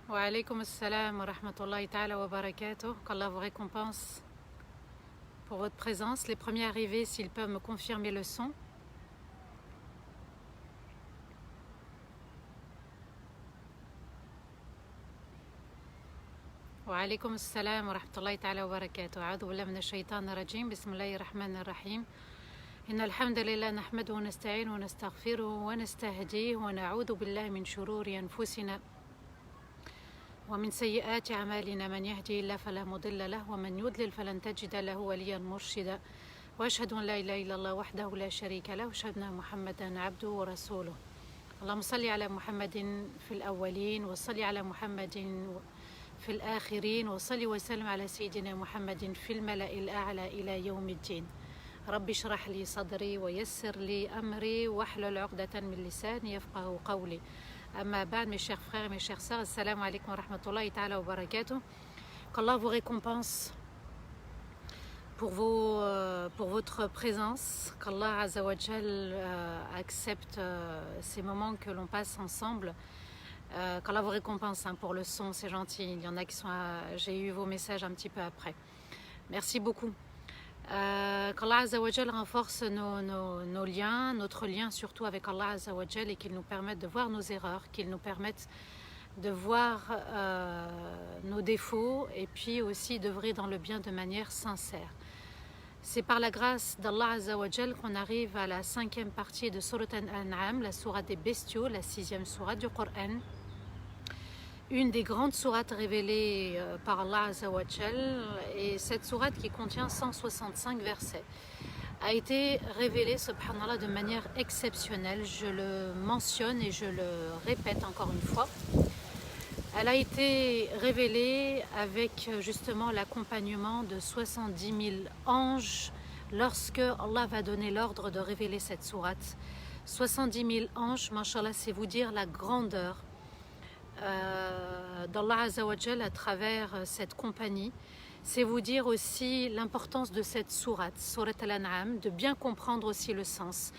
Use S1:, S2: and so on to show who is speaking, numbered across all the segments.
S1: Wa alaykoum assalam wa rahmatullahi ta'ala wa barakatuh. Qu'Allah vous récompense pour votre présence. Les premiers arrivés, s'ils peuvent me confirmer le son. Wa alaykoum assalam wa rahmatullahi ta'ala wa barakatuh. A'udhu billahi minash shaitanir rajim. Bismillahir rahmanir rahim. Innal hamdalillah nahmaduhu wa nasta'inuhu wa nastaghfiruhu wa nastahdihi wa na'udhu billahi min shururi anfusina ومن سيئات أعمالنا من يهدي الله فلا مضل له ومن يضلل فلن تجد له وليا مرشدا وأشهد أن لا إله إلا الله وحده لا شريك له وأشهد أن محمدا عبده ورسوله اللهم صل على محمد في الأولين وصل على محمد في الآخرين وصل وسلم على سيدنا محمد في الملأ الأعلى إلى يوم الدين رب اشرح لي صدري ويسر لي أمري واحلل عقدة من لساني يفقه قولي Amma ba'd, mes chers frères et mes chères sœurs, assalamu alaikum wa rahmatullahi ta'ala wa barakatuh. Qu'Allah vous récompense pour votre présence, qu'Allah Azza wa Jal accepte ces moments que l'on passe ensemble, qu'Allah vous récompense pour le son, c'est gentil. Il y en a qui sont, j'ai eu vos messages un petit peu après. Merci beaucoup. Qu'Allah Azza wa Jal renforce nos liens, notre lien surtout avec Allah Azza wa Jal, et qu'il nous permette de voir nos erreurs, qu'il nous permette de voir nos défauts et puis aussi d'œuvrer dans le bien de manière sincère. C'est par la grâce d'Allah Azza wa Jal qu'on arrive à la 5e partie de Surat Al-An'am, la sourate des bestiaux, la 6e sourate du Coran. Une des grandes sourates révélées par Allah Azza wa Jal, et cette sourate qui contient 165 versets a été révélée, subhanallah, de manière exceptionnelle. Je le mentionne et je le répète encore une fois. Elle a été révélée avec justement l'accompagnement de 70 000 anges lorsque Allah va donner l'ordre de révéler cette sourate. 70 000 anges, mashallah, c'est vous dire la grandeur d'Allah Azza wa Jal à travers cette compagnie. C'est vous dire aussi l'importance de cette sourate, Surat Al-An'am, de bien comprendre aussi le sens.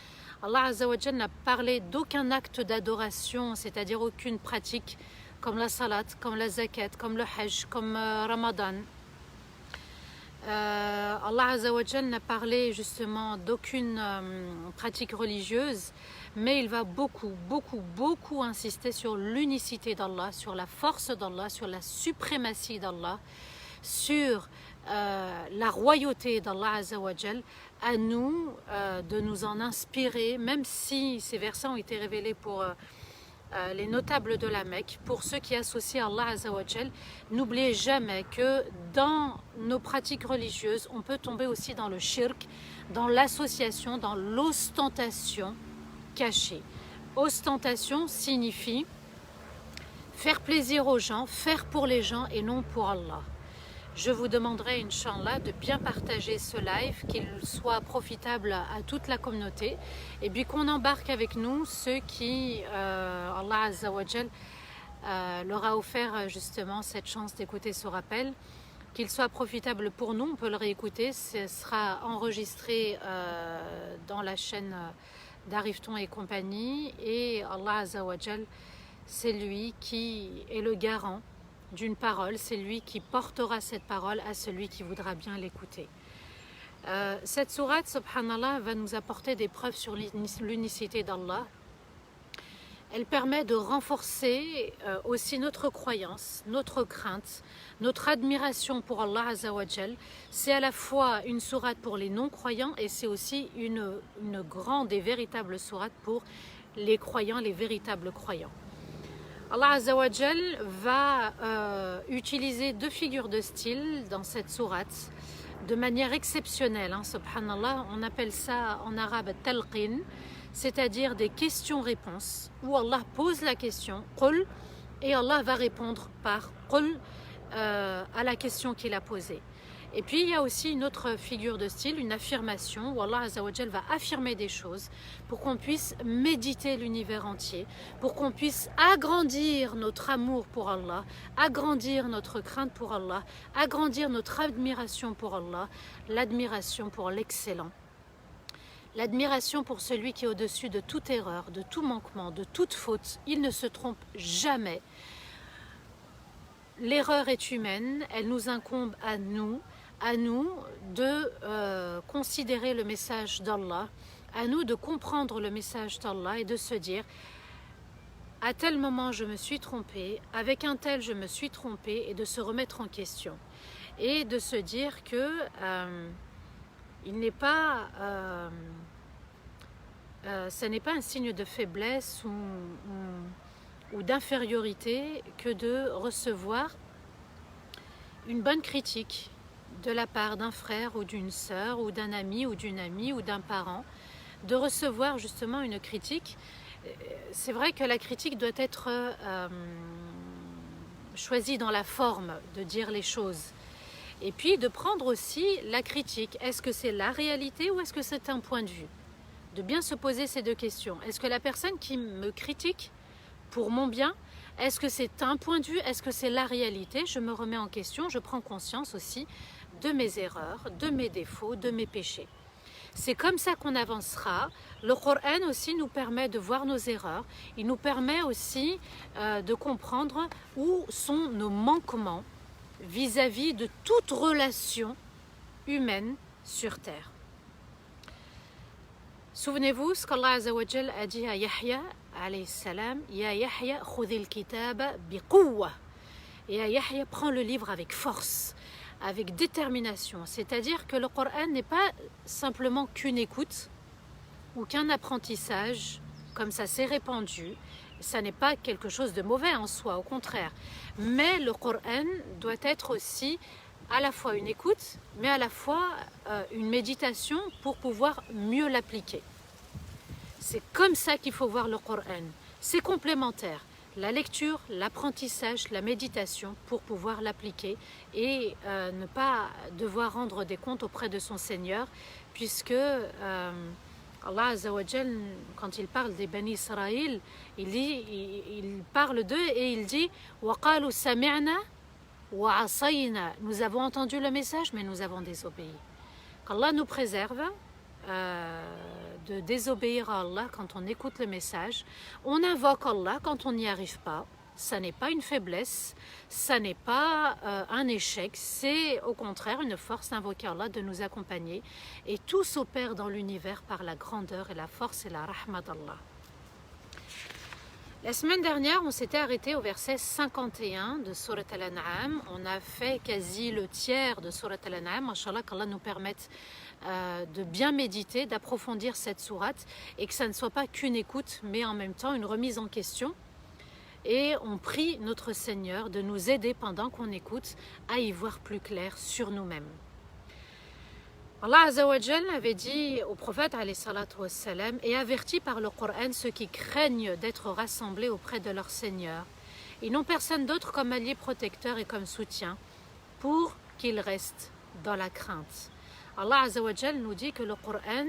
S1: Allah Azza wa Jal n'a parlé d'aucun acte d'adoration, c'est-à-dire aucune pratique comme la salat, comme la zakat, comme le hajj, comme Ramadan. Allah Azza wa Jal n'a parlé justement d'aucune pratique religieuse, mais il va beaucoup insister sur l'unicité d'Allah, sur la force d'Allah, sur la suprématie d'Allah, sur la royauté d'Allah Azza wa Jal. À nous de nous en inspirer, même si ces versets ont été révélés pour les notables de la Mecque, pour ceux qui associent Allah Azza wa Jal. N'oubliez jamais que dans nos pratiques religieuses, on peut tomber aussi dans le shirk, dans l'association, dans l'ostentation cachée. Ostentation signifie faire plaisir aux gens, faire pour les gens et non pour Allah. Je vous demanderai, Inch'Allah, de bien partager ce live, qu'il soit profitable à toute la communauté, et puis qu'on embarque avec nous ceux qui, Allah Azza wa Jal, leur a offert justement cette chance d'écouter ce rappel, qu'il soit profitable pour nous. On peut le réécouter, ce sera enregistré dans la chaîne d'Arifton et compagnie, et Allah Azza wa Jal, c'est lui qui est le garant d'une parole, c'est lui qui portera cette parole à celui qui voudra bien l'écouter. Cette sourate, subhanallah, va nous apporter des preuves sur l'unicité d'Allah. Elle permet de renforcer aussi notre croyance, notre crainte, notre admiration pour Allah Azza wa Jal. C'est à la fois une sourate pour les non-croyants et c'est aussi une grande et véritable sourate pour les croyants, les véritables croyants. Allah Azza wa Jal va utiliser deux figures de style dans cette sourate de manière exceptionnelle, subhanallah. On appelle ça en arabe talqin, c'est-à-dire des questions-réponses, où Allah pose la question, qul, et Allah va répondre par qul à la question qu'il a posée. Et puis il y a aussi une autre figure de style, une affirmation, où Allah Azza wa Jal va affirmer des choses pour qu'on puisse méditer l'univers entier, pour qu'on puisse agrandir notre amour pour Allah, agrandir notre crainte pour Allah, agrandir notre admiration pour Allah, l'admiration pour l'excellent, l'admiration pour celui qui est au-dessus de toute erreur, de tout manquement, de toute faute. Il ne se trompe jamais. l'erreur est humaine, elle nous incombe à nous de considérer le message d'Allah, à nous de comprendre le message d'Allah et de se dire à tel moment je me suis trompé, avec un tel je me suis trompé, et de se remettre en question et de se dire que il n'est pas ce n'est pas un signe de faiblesse ou d'infériorité que de recevoir une bonne critique de la part d'un frère ou d'une sœur ou d'un ami ou d'une amie ou d'un parent, de recevoir justement une critique. C'est vrai que la critique doit être choisie dans la forme de dire les choses. Et puis de prendre aussi la critique. Est-ce que c'est la réalité ou est-ce que c'est un point de vue? De bien se poser ces deux questions. Est-ce que la personne qui me critique pour mon bien, est-ce que c'est un point de vue? Est-ce que c'est la réalité? Je me remets en question, je prends conscience aussi de mes erreurs, de mes défauts, de mes péchés. C'est comme ça qu'on avancera. Le Coran aussi nous permet de voir nos erreurs. Il nous permet aussi de comprendre où sont nos manquements vis-à-vis de toute relation humaine sur terre. Souvenez-vous ce qu'Allah Azza wa Jal a dit à Yahya alayhi salam, Ya Yahya khudhil kitaba biqouwa. Et à Yahya, prends le livre avec force, avec détermination. C'est-à-dire que le Coran n'est pas simplement qu'une écoute ou qu'un apprentissage, comme ça s'est répandu. Ça n'est pas quelque chose de mauvais en soi, au contraire. Mais le Coran doit être aussi à la fois une écoute, mais à la fois une méditation pour pouvoir mieux l'appliquer. C'est comme ça qu'il faut voir le Coran. C'est complémentaire. La lecture, l'apprentissage, la méditation pour pouvoir l'appliquer et ne pas devoir rendre des comptes auprès de son Seigneur, puisque Allah Azza wa Jal, quand il parle des Bani Israël, il parle d'eux et il dit وَقَالُوا سَمِعْنَا وَعَصَيْنَا. Nous avons entendu le message, mais nous avons désobéi. Qu'Allah nous préserve de désobéir à Allah quand on écoute le message. On invoque Allah quand on n'y arrive pas. Ça n'est pas une faiblesse, ça n'est pas un échec, c'est au contraire une force d'invoquer Allah, de nous accompagner. Et tout s'opère dans l'univers par la grandeur et la force et la rahma d'Allah. La semaine dernière, on s'était arrêté au verset 51 de Surat Al-An'am. On a fait quasi le tiers de Surat Al-An'am. Inch'Allah, qu'Allah nous permette de bien méditer, d'approfondir cette sourate et que ça ne soit pas qu'une écoute, mais en même temps une remise en question. Et on prie notre Seigneur de nous aider pendant qu'on écoute à y voir plus clair sur nous-mêmes. Allah Azza wa Jal avait dit au prophète alayhi salatu wassalam et averti par le Coran ceux qui craignent d'être rassemblés auprès de leur Seigneur. Ils n'ont personne d'autre comme allié protecteur et comme soutien pour qu'ils restent dans la crainte. Allah Azza wa Jal nous dit que le Coran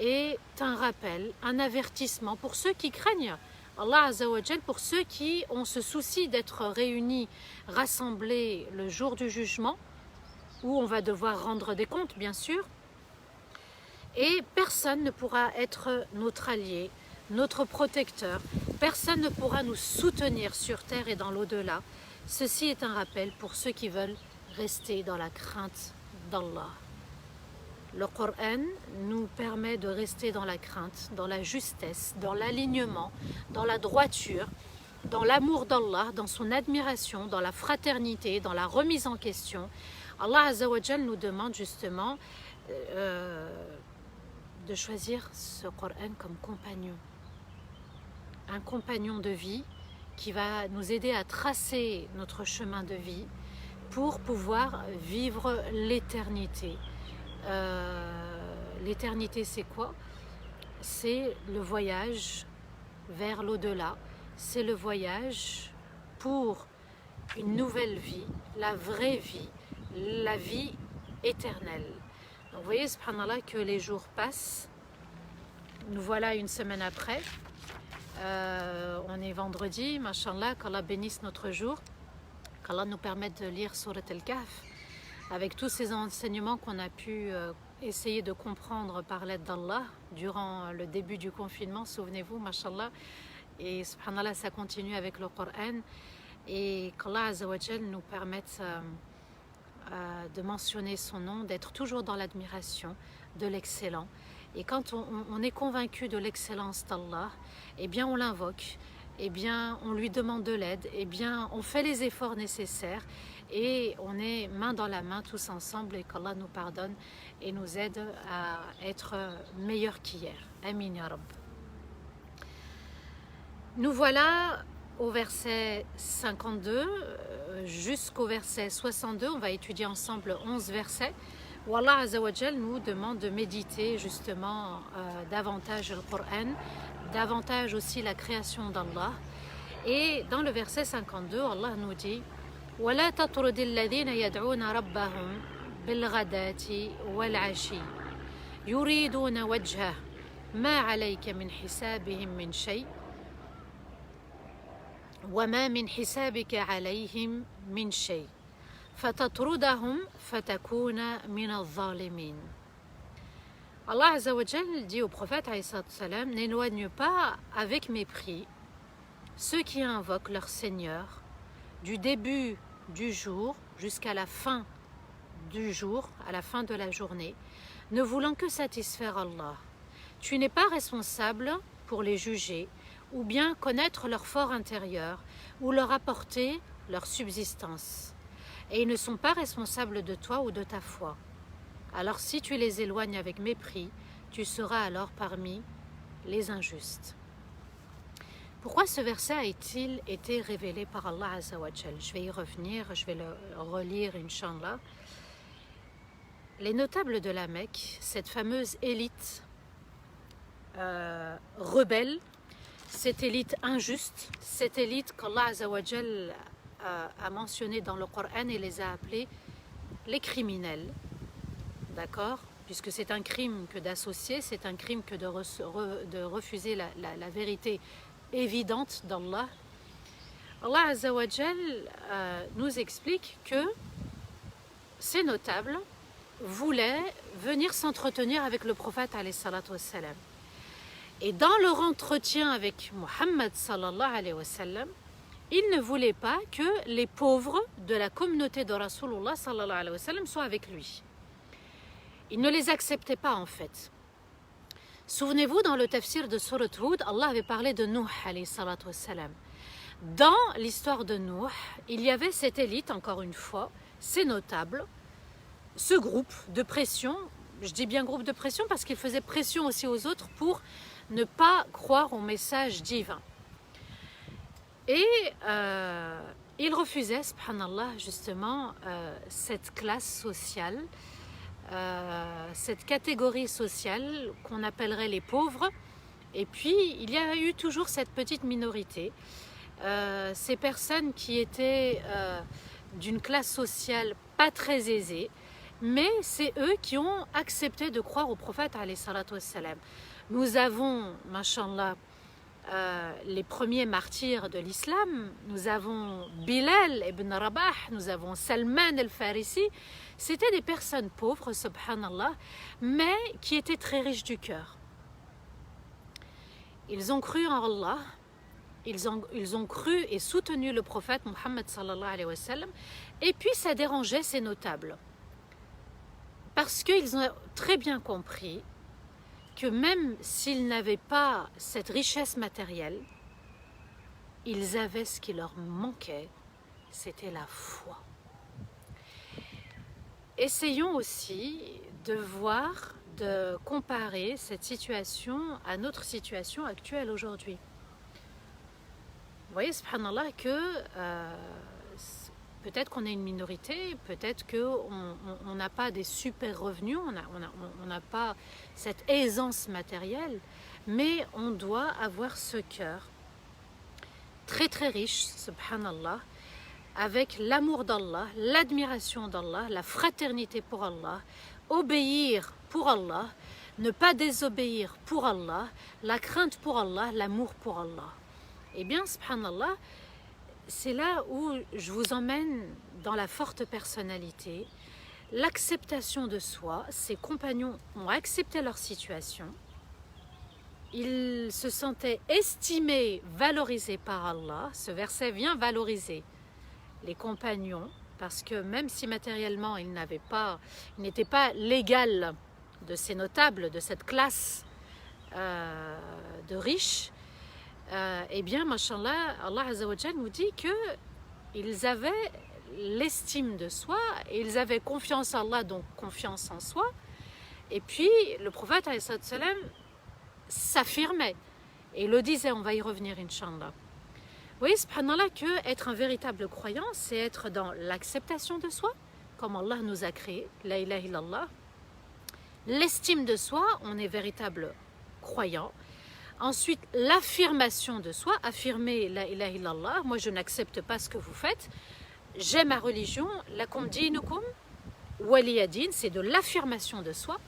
S1: est un rappel, un avertissement pour ceux qui craignent Allah Azza wa Jal, pour ceux qui ont ce souci d'être réunis, rassemblés le jour du jugement, où on va devoir rendre des comptes, bien sûr. Et personne ne pourra être notre allié, notre protecteur. Personne ne pourra nous soutenir sur terre et dans l'au-delà. Ceci est un rappel pour ceux qui veulent rester dans la crainte d'Allah. Le Coran nous permet de rester dans la crainte, dans la justesse, dans l'alignement, dans la droiture, dans l'amour d'Allah, dans son admiration, dans la fraternité, dans la remise en question. Allah Azza wa Jal nous demande justement de choisir ce Coran comme compagnon. Un compagnon de vie qui va nous aider à tracer notre chemin de vie pour pouvoir vivre l'éternité. L'éternité, c'est quoi? C'est le voyage vers l'au-delà. C'est le voyage pour une nouvelle vie, la vraie vie, la vie éternelle. Donc vous voyez, subhanallah, que les jours passent. Nous voilà une semaine après. On est vendredi, mashallah, qu'Allah bénisse notre jour. Qu'Allah nous permette de lire Surat Al-Kahf avec tous ces enseignements qu'on a pu essayer de comprendre par l'aide d'Allah durant le début du confinement, souvenez-vous, mashallah. Et subhanallah, ça continue avec le Coran. et qu'Allah Azza wa Jal nous permette de mentionner son nom, d'être toujours dans l'admiration de l'excellent. Et quand on est convaincu de l'excellence d'Allah, eh bien on l'invoque, eh bien on lui demande de l'aide, eh bien on fait les efforts nécessaires et on est main dans la main tous ensemble et qu'Allah nous pardonne et nous aide à être meilleurs qu'hier. Amin ya Rabb. Nous voilà au verset 52 jusqu'au verset 62. On va étudier ensemble 11 versets où Allah Azza wa Jal nous demande de méditer justement davantage le Coran, davantage aussi la création d'Allah. Et dans le verset 52, Allah nous dit وَلَا تَطْرُدِ الَّذِينَ يَدْعُونَ رَبَّهُمْ بِالْغَدَاةِ وَالْعَشِيِّ يُرِيدُونَ وَجْهَهُ مَا عَلَيْكَ مِنْ حِسَابِهِمْ مِنْ شَيْءٍ وَمَا مِنْ حِسَابِكَ عَلَيْهِمْ مِنْ شَيْءٍ فَتَطْرُدَهُمْ فَتَكُونَ مِنَ الظَّالِمِينَ. Allah Azza wa Jal dit au prophète n'éloigne pas avec mépris ceux qui invoquent leur Seigneur du début du jour jusqu'à la fin du jour, à la fin de la journée, ne voulant que satisfaire Allah. Tu n'es pas responsable pour les juger ou bien connaître leur fort intérieur ou leur apporter leur subsistance. Et ils ne sont pas responsables de toi ou de ta foi. Alors si tu les éloignes avec mépris, tu seras alors parmi les injustes. Pourquoi ce verset a-t-il été révélé par Allah Azza wa Jal? Je vais y revenir, je vais le relire, Inch'Allah. Les notables de la Mecque, cette fameuse élite rebelle, cette élite injuste, cette élite qu'Allah Azza wa Jal a mentionnée dans le Coran et les a appelés les criminels. D'accord? Puisque c'est un crime que d'associer, c'est un crime que de refuser la vérité évidente d'Allah. Allah Azza wa Jal nous explique que ces notables voulaient venir s'entretenir avec le prophète alayhi salatu wassalam. Et dans leur entretien avec Muhammad sallallahu alayhi wa sallam, ils ne voulaient pas que les pauvres de la communauté de Rasulullah sallallahu alayhi wa sallam soient avec lui. Ils ne les acceptaient pas en fait. Souvenez-vous, dans le tafsir de Surat Hud, Allah avait parlé de Nuh alayhi salatu wassalam. Dans l'histoire de Nuh, il y avait cette élite, encore une fois, ces notables, ce groupe de pression, je dis bien groupe de pression parce qu'il faisait pression aussi aux autres pour ne pas croire au message divin. Et ils refusaient, subhanallah, justement, cette classe sociale, cette catégorie sociale qu'on appellerait les pauvres. Et puis, il y a eu toujours cette petite minorité, ces personnes qui étaient d'une classe sociale pas très aisée, mais c'est eux qui ont accepté de croire au prophète alayhi salatu wassalam. Nous avons, mashallah, les premiers martyrs de l'islam, nous avons Bilal ibn Rabah, nous avons Salman al-Farisi. C'était des personnes pauvres, subhanallah, mais qui étaient très riches du cœur. Ils ont cru en Allah, ils ont cru et soutenu le prophète Muhammad sallallahu alayhi wa sallam, et puis ça dérangeait ces notables. Parce qu'ils ont très bien compris que même s'ils n'avaient pas cette richesse matérielle, ils avaient ce qui leur manquait, c'était la foi. Essayons aussi de voir, de comparer cette situation à notre situation actuelle aujourd'hui. Vous voyez, subhanallah, que peut-être qu'on est une minorité, peut-être qu'on n'a pas des super revenus, on n'a pas cette aisance matérielle, mais on doit avoir ce cœur très très riche, subhanallah, avec l'amour d'Allah, l'admiration d'Allah, la fraternité pour Allah, obéir pour Allah, ne pas désobéir pour Allah, la crainte pour Allah, l'amour pour Allah. Eh bien, subhanallah, c'est là où je vous emmène dans la forte personnalité, l'acceptation de soi. Ces compagnons ont accepté leur situation, ils se sentaient estimés, valorisés par Allah. Ce verset vient valoriser les compagnons, parce que même si matériellement il n'était pas l'égal de ces notables, de cette classe de riches, eh bien, mashallah, Allah Azza wa Jal nous dit qu'ils avaient l'estime de soi, et ils avaient confiance en Allah, donc confiance en soi. Et puis, le prophète alayhi salam s'affirmait et le disait, on va y revenir, Inch'Allah. Vous voyez, subhanallah, que être un véritable croyant, c'est être dans l'acceptation de soi, comme Allah nous a créé, la ilaha illallah. L'estime de soi, on est véritable croyant. Ensuite, l'affirmation de soi, affirmer la ilaha illallah, moi je n'accepte pas ce que vous faites, j'ai ma religion, lakum dinukum waliyadin, c'est de l'affirmation de soi.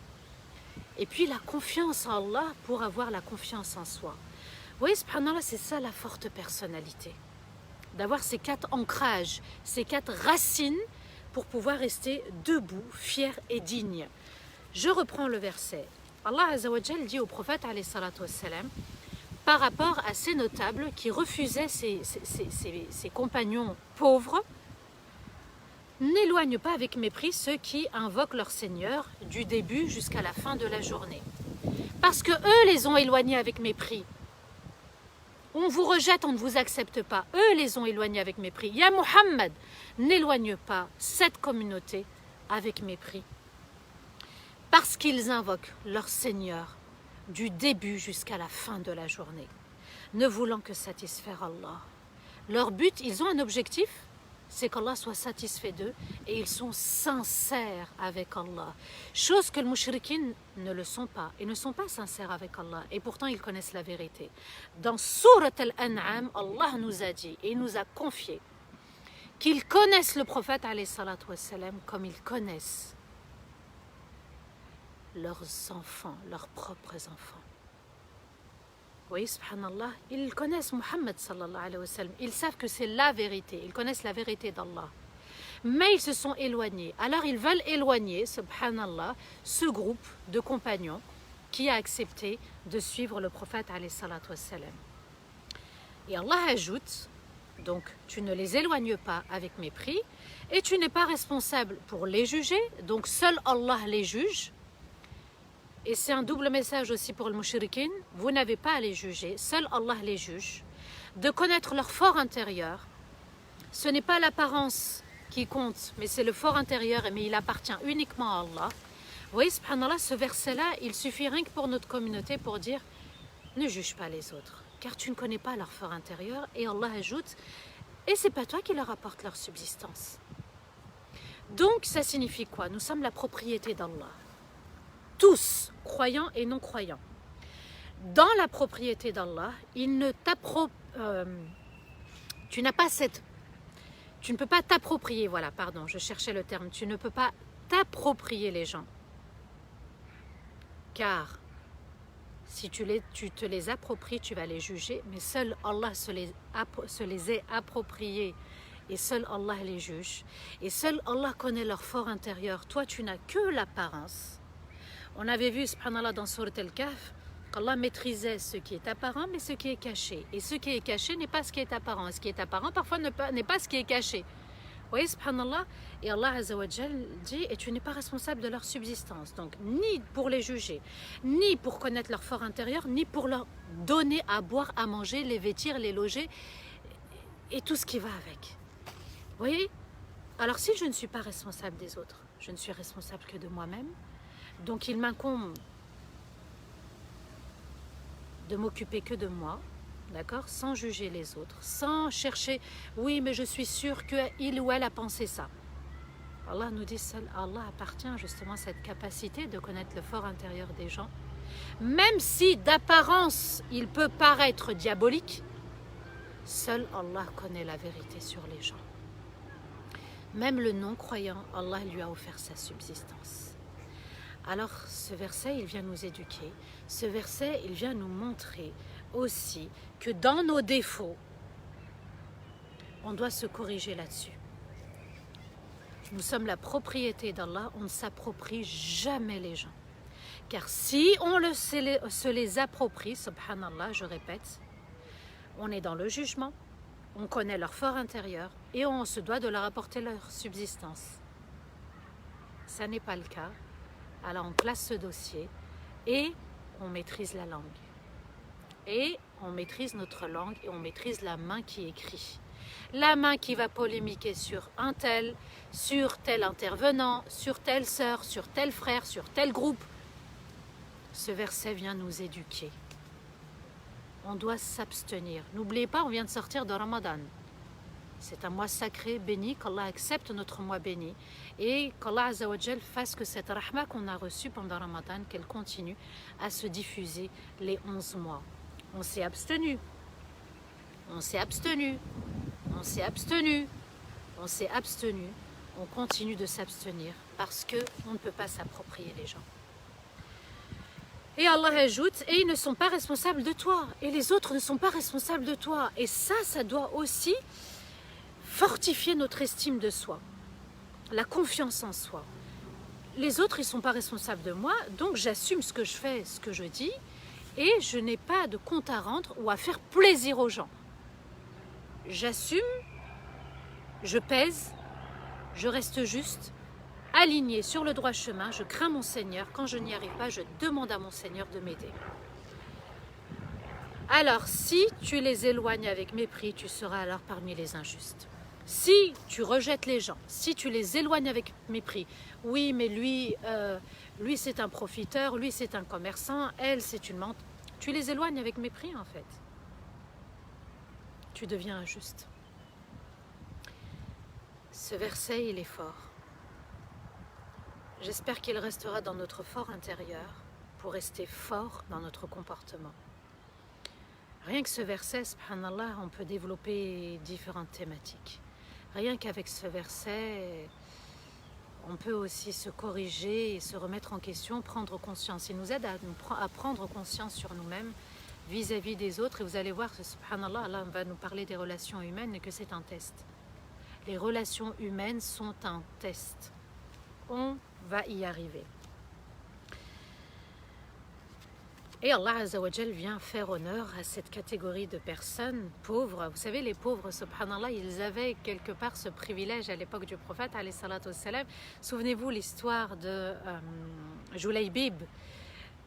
S1: Et puis la confiance en Allah pour avoir la confiance en soi. Vous voyez, subhanallah, c'est ça la forte personnalité. D'avoir ces 4 ancrages, ces 4 racines pour pouvoir rester debout, fier et digne. Je reprends le verset. Allah Azza wa Jal dit au prophète alayhi salatu wassalam, par rapport à ces notables qui refusaient ces compagnons pauvres, n'éloigne pas avec mépris ceux qui invoquent leur Seigneur du début jusqu'à la fin de la journée. Parce que eux les ont éloignés avec mépris. On vous rejette, on ne vous accepte pas. Eux les ont éloignés avec mépris. Ya Muhammad, n'éloigne pas cette communauté avec mépris. Parce qu'ils invoquent leur Seigneur du début jusqu'à la fin de la journée, ne voulant que satisfaire Allah. Leur but, ils ont un objectif, c'est qu'Allah soit satisfait d'eux et ils sont sincères avec Allah. Chose que les mouchriquins ne le sont pas. Ils ne sont pas sincères avec Allah et pourtant ils connaissent la vérité. Dans Surat Al-An'am, Allah nous a dit et nous a confié qu'ils connaissent le prophète alayhi salatu wassalam comme ils connaissent leurs enfants, leurs propres enfants. Oui, subhanallah, ils connaissent Muhammad sallallahu alayhi wa sallam. Ils savent que c'est la vérité. Ils connaissent la vérité d'Allah. Mais ils se sont éloignés. Alors ils veulent éloigner, subhanallah, ce groupe de compagnons qui a accepté de suivre le prophète alayhi salatu wa sallam. Et Allah ajoute, donc tu ne les éloignes pas avec mépris et tu n'es pas responsable pour les juger. Donc seul Allah les juge. Et c'est un double message aussi pour le mouchriquin. Vous n'avez pas à les juger, seul Allah les juge. De connaître leur fort intérieur. Ce n'est pas l'apparence qui compte, mais c'est le fort intérieur, mais il appartient uniquement à Allah. Vous voyez, subhanallah, ce verset-là, il suffit rien que pour notre communauté pour dire ne juge pas les autres, car tu ne connais pas leur fort intérieur. Et Allah ajoute, et c'est pas toi qui leur apporte leur subsistance. Donc ça signifie quoi? Nous sommes la propriété d'Allah. Tous, croyants et non croyants. Dans la propriété d'Allah, tu ne peux pas t'approprier, voilà, pardon, je cherchais le terme, tu ne peux pas t'approprier les gens. Car si tu te les appropries, tu vas les juger, mais seul Allah se les est appropriés et seul Allah les juge. Et seul Allah connaît leur fort intérieur. Toi, tu n'as que l'apparence. On avait vu, subhanallah, dans Surat Al-Kahf, qu'Allah maîtrisait ce qui est apparent, mais ce qui est caché. Et ce qui est caché n'est pas ce qui est apparent. Et ce qui est apparent, parfois, n'est pas ce qui est caché. Vous voyez, subhanallah, et Allah Azza wa Jal dit, et tu n'es pas responsable de leur subsistance. Donc, ni pour les juger, ni pour connaître leur fort intérieur, ni pour leur donner à boire, à manger, les vêtir, les loger, et tout ce qui va avec. Vous voyez? Alors, si je ne suis pas responsable des autres, je ne suis responsable que de moi-même. Donc il m'incombe de m'occuper que de moi, d'accord, sans juger les autres, sans chercher, oui mais je suis sûre qu'il ou elle a pensé ça. Allah nous dit, seul Allah appartient justement à cette capacité de connaître le fort intérieur des gens. Même si d'apparence il peut paraître diabolique, seul Allah connaît la vérité sur les gens. Même le non-croyant, Allah lui a offert sa subsistance. Alors ce verset, il vient nous éduquer. Ce verset, il vient nous montrer aussi que dans nos défauts, on doit se corriger là-dessus. Nous sommes la propriété d'Allah, on ne s'approprie jamais les gens. Car si on se les approprie, subhanallah, je répète, on est dans le jugement, on connaît leur fort intérieur et on se doit de leur apporter leur subsistance. Ça n'est pas le cas. Alors on classe ce dossier et on maîtrise la langue. Et on maîtrise notre langue et on maîtrise la main qui écrit. La main qui va polémiquer sur un tel, sur tel intervenant, sur telle sœur, sur tel frère, sur tel groupe. Ce verset vient nous éduquer. On doit s'abstenir. N'oubliez pas, on vient de sortir de Ramadan. C'est un mois sacré, béni, qu'Allah accepte notre mois béni et qu'Allah Azzawajal fasse que cette rahma qu'on a reçue pendant Ramadan, qu'elle continue à se diffuser les 11 mois. On s'est abstenu, on s'est abstenu, on s'est abstenu, on s'est abstenu, on continue de s'abstenir parce qu'on ne peut pas s'approprier les gens. Et Allah ajoute, et ils ne sont pas responsables de toi, et les autres ne sont pas responsables de toi. Et ça doit aussi fortifier notre estime de soi, la confiance en soi. Les autres, ils ne sont pas responsables de moi, donc j'assume ce que je fais, ce que je dis, et je n'ai pas de compte à rendre ou à faire plaisir aux gens. J'assume, je pèse, je reste juste, aligné sur le droit chemin, je crains mon Seigneur. Quand je n'y arrive pas, je demande à mon Seigneur de m'aider. Alors, si tu les éloignes avec mépris, tu seras alors parmi les injustes. Si tu rejettes les gens, si tu les éloignes avec mépris, oui, mais lui c'est un profiteur, lui c'est un commerçant, elle c'est une mente, tu les éloignes avec mépris en fait. Tu deviens injuste. Ce verset, il est fort. J'espère qu'il restera dans notre fort intérieur pour rester fort dans notre comportement. Rien que ce verset, subhanallah, on peut développer différentes thématiques. Rien qu'avec ce verset, on peut aussi se corriger et se remettre en question, prendre conscience. Il nous aide à prendre conscience sur nous-mêmes vis-à-vis des autres. Et vous allez voir que, subhanallah, Allah va nous parler des relations humaines et que c'est un test. Les relations humaines sont un test. On va y arriver. Et Allah Azzawajal vient faire honneur à cette catégorie de personnes pauvres. Vous savez, les pauvres, subhanallah, ils avaient quelque part ce privilège à l'époque du prophète, alayhi salatu wassalam. Souvenez-vous l'histoire de Julaybib,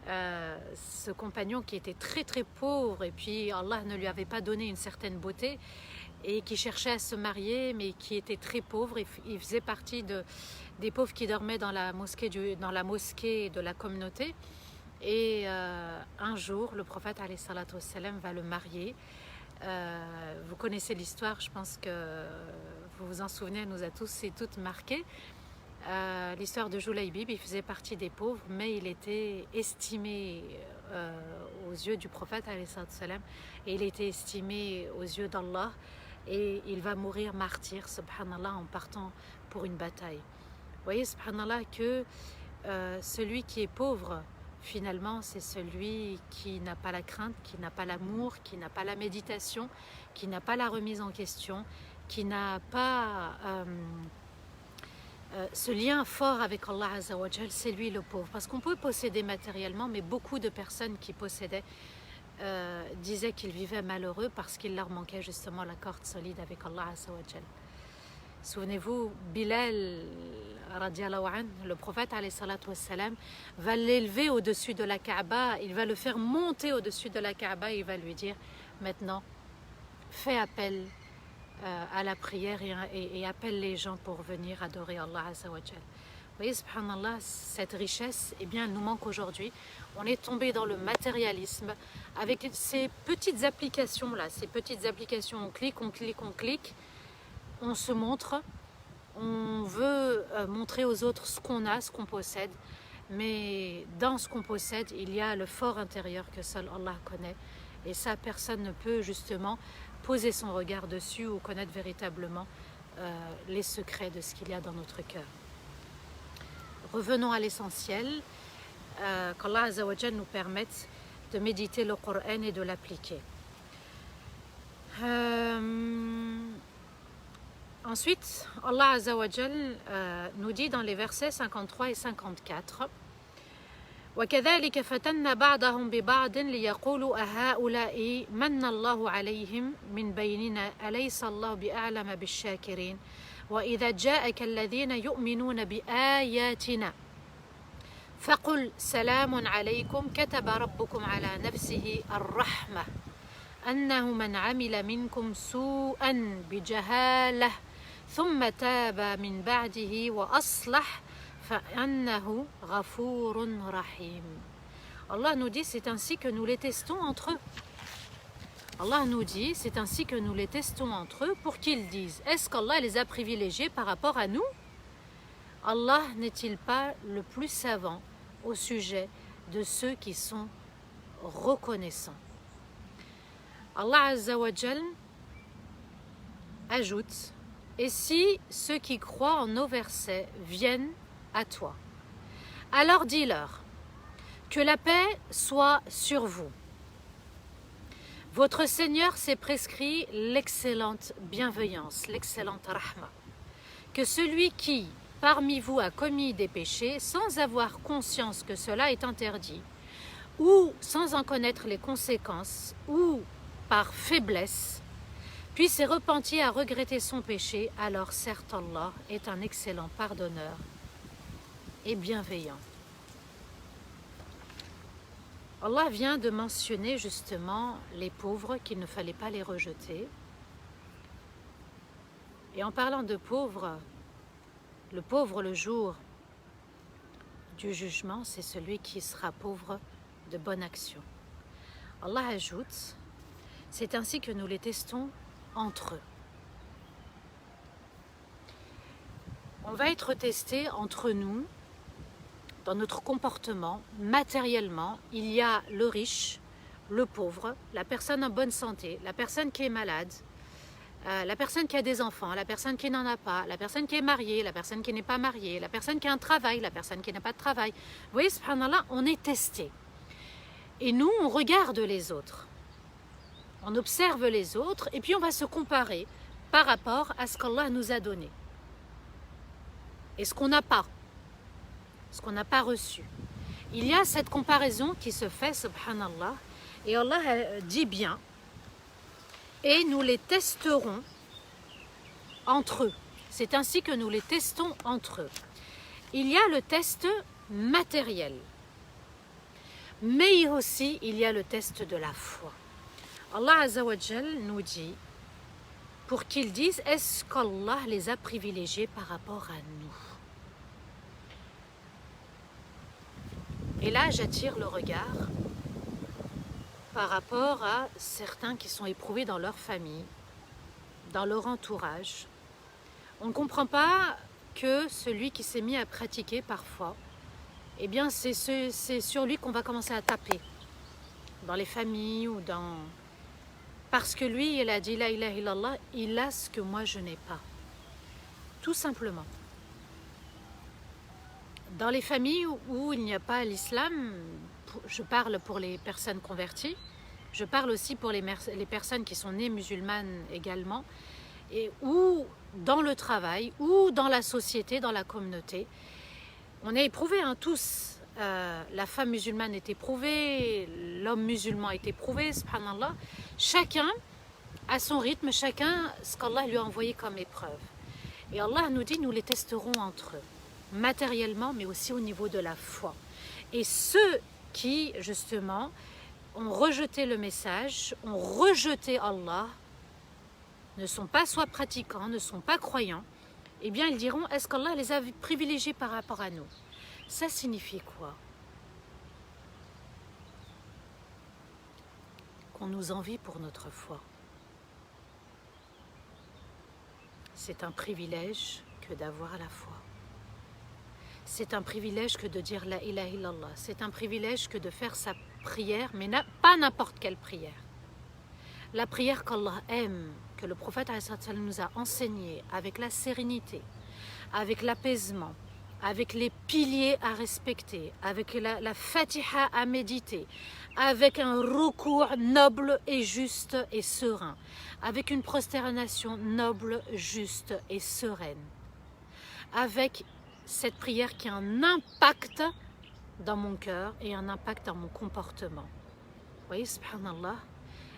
S1: ce compagnon qui était très très pauvre et puis Allah ne lui avait pas donné une certaine beauté et qui cherchait à se marier mais qui était très pauvre. Il faisait partie des pauvres qui dormaient dans la mosquée de la communauté. Et un jour, le prophète alayhi salatu wassalam va le marier. Vous connaissez l'histoire, je pense que vous vous en souvenez, elle nous a tous et toutes marqués. L'histoire de Julaybib, il faisait partie des pauvres, mais il était estimé aux yeux du prophète alayhi salatu wassalam, et il était estimé aux yeux d'Allah, et il va mourir martyr, subhanallah, en partant pour une bataille. Vous voyez, subhanallah, que celui qui est pauvre, finalement, c'est celui qui n'a pas la crainte, qui n'a pas l'amour, qui n'a pas la méditation, qui n'a pas la remise en question, qui n'a pas ce lien fort avec Allah Azzawajal, c'est lui le pauvre. Parce qu'on peut posséder matériellement, mais beaucoup de personnes qui possédaient disaient qu'ils vivaient malheureux parce qu'il leur manquait justement la corde solide avec Allah Azzawajal. Souvenez-vous, Bilal, radiallahu anhu, le prophète alayhi salatu wassalam, va l'élever au-dessus de la Kaaba, il va le faire monter au-dessus de la Kaaba et il va lui dire maintenant, fais appel à la prière et appelle les gens pour venir adorer Allah Azzawajal. Vous voyez, subhanallah, cette richesse, eh bien, elle nous manque aujourd'hui. On est tombé dans le matérialisme avec ces petites applications-là, ces petites applications, on clique, on clique, on clique. On se montre, on veut montrer aux autres ce qu'on a, ce qu'on possède, mais dans ce qu'on possède, il y a le fort intérieur que seul Allah connaît, et ça, personne ne peut justement poser son regard dessus ou connaître véritablement les secrets de ce qu'il y a dans notre cœur. Revenons à l'essentiel, qu'Allah Azzawajal nous permette de méditer le Coran et de l'appliquer. Ensuite, Allah Azzawajal nous dit dans les versets 53 et 54 وكذلك فتنا بعضهم ببعض ليقولوا أهؤلاء من الله عليهم من بيننا أليس الله بأعلم بالشاكرين وإذا جاءك الذين يؤمنون بآياتنا فقل سلام عليكم كتب ربكم على نفسه الرحمة أنه من عمل منكم سوءا بجهالة ثم تاب من بعده وأصلح فأنه غفور رحيم. Allah nous dit c'est ainsi que nous les testons entre eux. Allah nous dit c'est ainsi que nous les testons entre eux pour qu'ils disent est-ce qu'Allah les a privilégiés par rapport à nous? Allah n'est-il pas le plus savant au sujet de ceux qui sont reconnaissants? Allah Azza wa Jal ajoute et si ceux qui croient en nos versets viennent à toi, alors dis-leur que la paix soit sur vous. Votre Seigneur s'est prescrit l'excellente bienveillance, l'excellente rahma. Que celui qui, parmi vous, a commis des péchés sans avoir conscience que cela est interdit, ou sans en connaître les conséquences, ou par faiblesse, puis s'est repenti à regretter son péché, alors certes Allah est un excellent pardonneur et bienveillant. Allah vient de mentionner justement les pauvres, qu'il ne fallait pas les rejeter. Et en parlant de pauvres, le pauvre le jour du jugement, c'est celui qui sera pauvre de bonne action. Allah ajoute, c'est ainsi que nous les testons entre eux. On va être testé entre nous dans notre comportement, matériellement. Il y a le riche, le pauvre, la personne en bonne santé, la personne qui est malade, la personne qui a des enfants, la personne qui n'en a pas, la personne qui est mariée, la personne qui n'est pas mariée, la personne qui a un travail, la personne qui n'a pas de travail. Vous voyez, subhanallah, on est testé. Et nous, on regarde les autres. On observe les autres et puis on va se comparer par rapport à ce qu'Allah nous a donné. Et ce qu'on n'a pas. Ce qu'on n'a pas reçu. Il y a cette comparaison qui se fait, subhanallah, et Allah dit bien, et nous les testerons entre eux. C'est ainsi que nous les testons entre eux. Il y a le test matériel, mais aussi il y a le test de la foi. Allah Azza wa Jal nous dit, pour qu'ils disent, est-ce qu'Allah les a privilégiés par rapport à nous? Et là, j'attire le regard par rapport à certains qui sont éprouvés dans leur famille, dans leur entourage. On ne comprend pas que celui qui s'est mis à pratiquer parfois, eh bien c'est sur lui qu'on va commencer à taper, dans les familles ou dans... Parce que lui, il a dit la ilaha illallah, il a ce que moi je n'ai pas. Tout simplement. Dans les familles où il n'y a pas l'islam, je parle pour les personnes converties, je parle aussi pour les personnes qui sont nées musulmanes également, et ou dans le travail, ou dans la société, dans la communauté. On est éprouvés, hein, tous. La femme musulmane est éprouvée, l'homme musulman est éprouvé, subhanallah. Chacun à son rythme, chacun ce qu'Allah lui a envoyé comme épreuve. Et Allah nous dit, nous les testerons entre eux, matériellement, mais aussi au niveau de la foi. Et ceux qui, justement, ont rejeté le message, ont rejeté Allah, ne sont pas soit pratiquants, ne sont pas croyants, eh bien ils diront, est-ce qu'Allah les a privilégiés par rapport à nous? Ça signifie quoi? Qu'on nous envie pour notre foi. C'est un privilège que d'avoir la foi. C'est un privilège que de dire la ilaha illallah. C'est un privilège que de faire sa prière, mais pas n'importe quelle prière. La prière qu'Allah aime, que le prophète nous a enseignée, avec la sérénité, avec l'apaisement, avec les piliers à respecter, avec la fatiha à méditer, avec un recours noble et juste et serein, avec une prosternation noble, juste et sereine, avec cette prière qui a un impact dans mon cœur et un impact dans mon comportement. Vous voyez, subhanallah.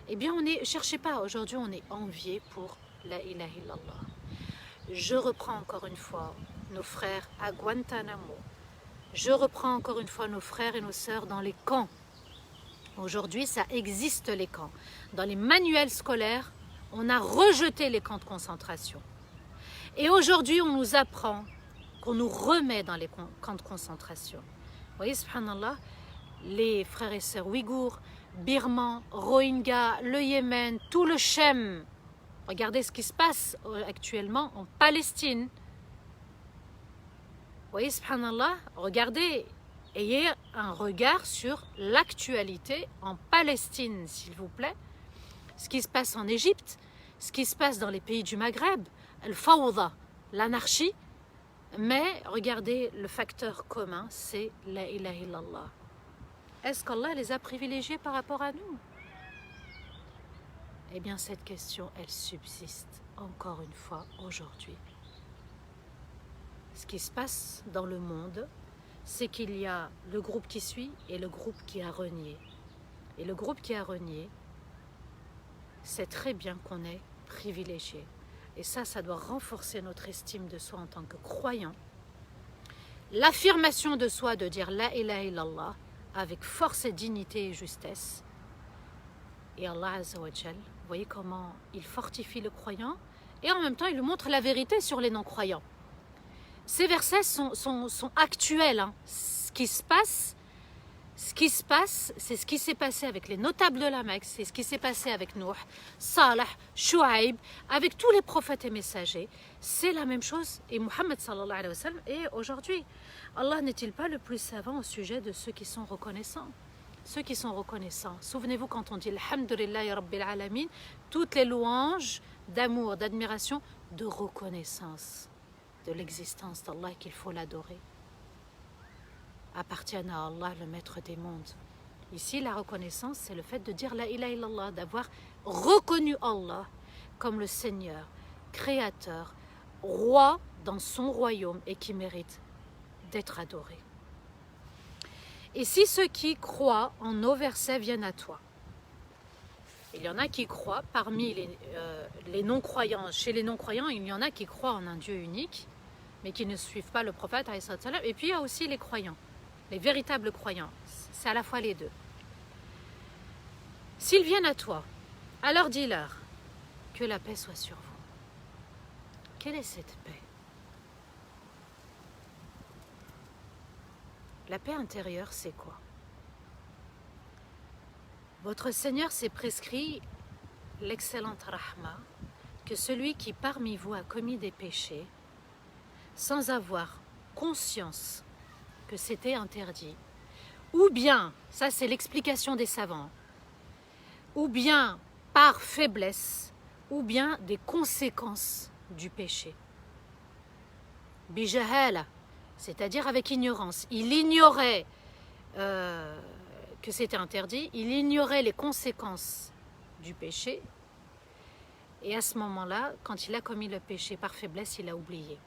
S1: Eh bien, cherchez pas, aujourd'hui on est envié pour la ilaha illallah. Je reprends encore une fois nos frères à Guantanamo. Je reprends encore une fois nos frères et nos sœurs dans les camps. Aujourd'hui, ça existe les camps. Dans les manuels scolaires, on a rejeté les camps de concentration. Et aujourd'hui, on nous apprend qu'on nous remet dans les camps de concentration. Vous voyez, subhanallah, les frères et sœurs ouïghours, birmans, rohingyas, le Yémen, tout le Chem. Regardez ce qui se passe actuellement en Palestine. Vous voyez, subhanallah, regardez, ayez un regard sur l'actualité en Palestine, s'il vous plaît. Ce qui se passe en Égypte, ce qui se passe dans les pays du Maghreb, le fawda, l'anarchie. Mais regardez, le facteur commun, c'est la ilaha illallah. Est-ce qu'Allah les a privilégiés par rapport à nous? Eh bien, cette question, elle subsiste encore une fois aujourd'hui. Ce qui se passe dans le monde, c'est qu'il y a le groupe qui suit et le groupe qui a renié. Et le groupe qui a renié sait très bien qu'on est privilégié. Et ça doit renforcer notre estime de soi en tant que croyant. L'affirmation de soi de dire la ilaha illallah avec force et dignité et justesse. Et Allah Azza wa Jal, vous voyez comment il fortifie le croyant et en même temps il lui montre la vérité sur les non-croyants. Ces versets sont actuels. Hein. Ce qui se passe, c'est ce qui s'est passé avec les notables de la Mecque, c'est ce qui s'est passé avec Nuh, Salah, Shuaib, avec tous les prophètes et messagers. C'est la même chose. Et Muhammad sallallahu alayhi wa sallam est aujourd'hui. Allah n'est-il pas le plus savant au sujet de ceux qui sont reconnaissants? Ceux qui sont reconnaissants. Souvenez-vous quand on dit Alhamdulillahi Rabbil Alamin, toutes les louanges d'amour, d'admiration, de reconnaissance de l'existence d'Allah, qu'il faut l'adorer, appartiennent à Allah, le maître des mondes. Ici, la reconnaissance, c'est le fait de dire la ilaha illallah, d'avoir reconnu Allah comme le Seigneur, créateur, roi dans son royaume et qui mérite d'être adoré. Et si ceux qui croient en nos versets viennent à toi, il y en a qui croient, parmi les non-croyants, chez les non-croyants, il y en a qui croient en un Dieu unique, mais qui ne suivent pas le prophète, et puis il y a aussi les croyants, les véritables croyants, c'est à la fois les deux. S'ils viennent à toi, alors dis-leur que la paix soit sur vous. Quelle est cette paix? La paix intérieure, c'est quoi? Votre Seigneur s'est prescrit l'excellente rahma, que celui qui parmi vous a commis des péchés, sans avoir conscience que c'était interdit, ou bien, ça c'est l'explication des savants, ou bien par faiblesse, ou bien des conséquences du péché. Bijahala, c'est-à-dire avec ignorance. Il ignorait que c'était interdit, il ignorait les conséquences du péché, et à ce moment-là, quand il a commis le péché par faiblesse, il a oublié.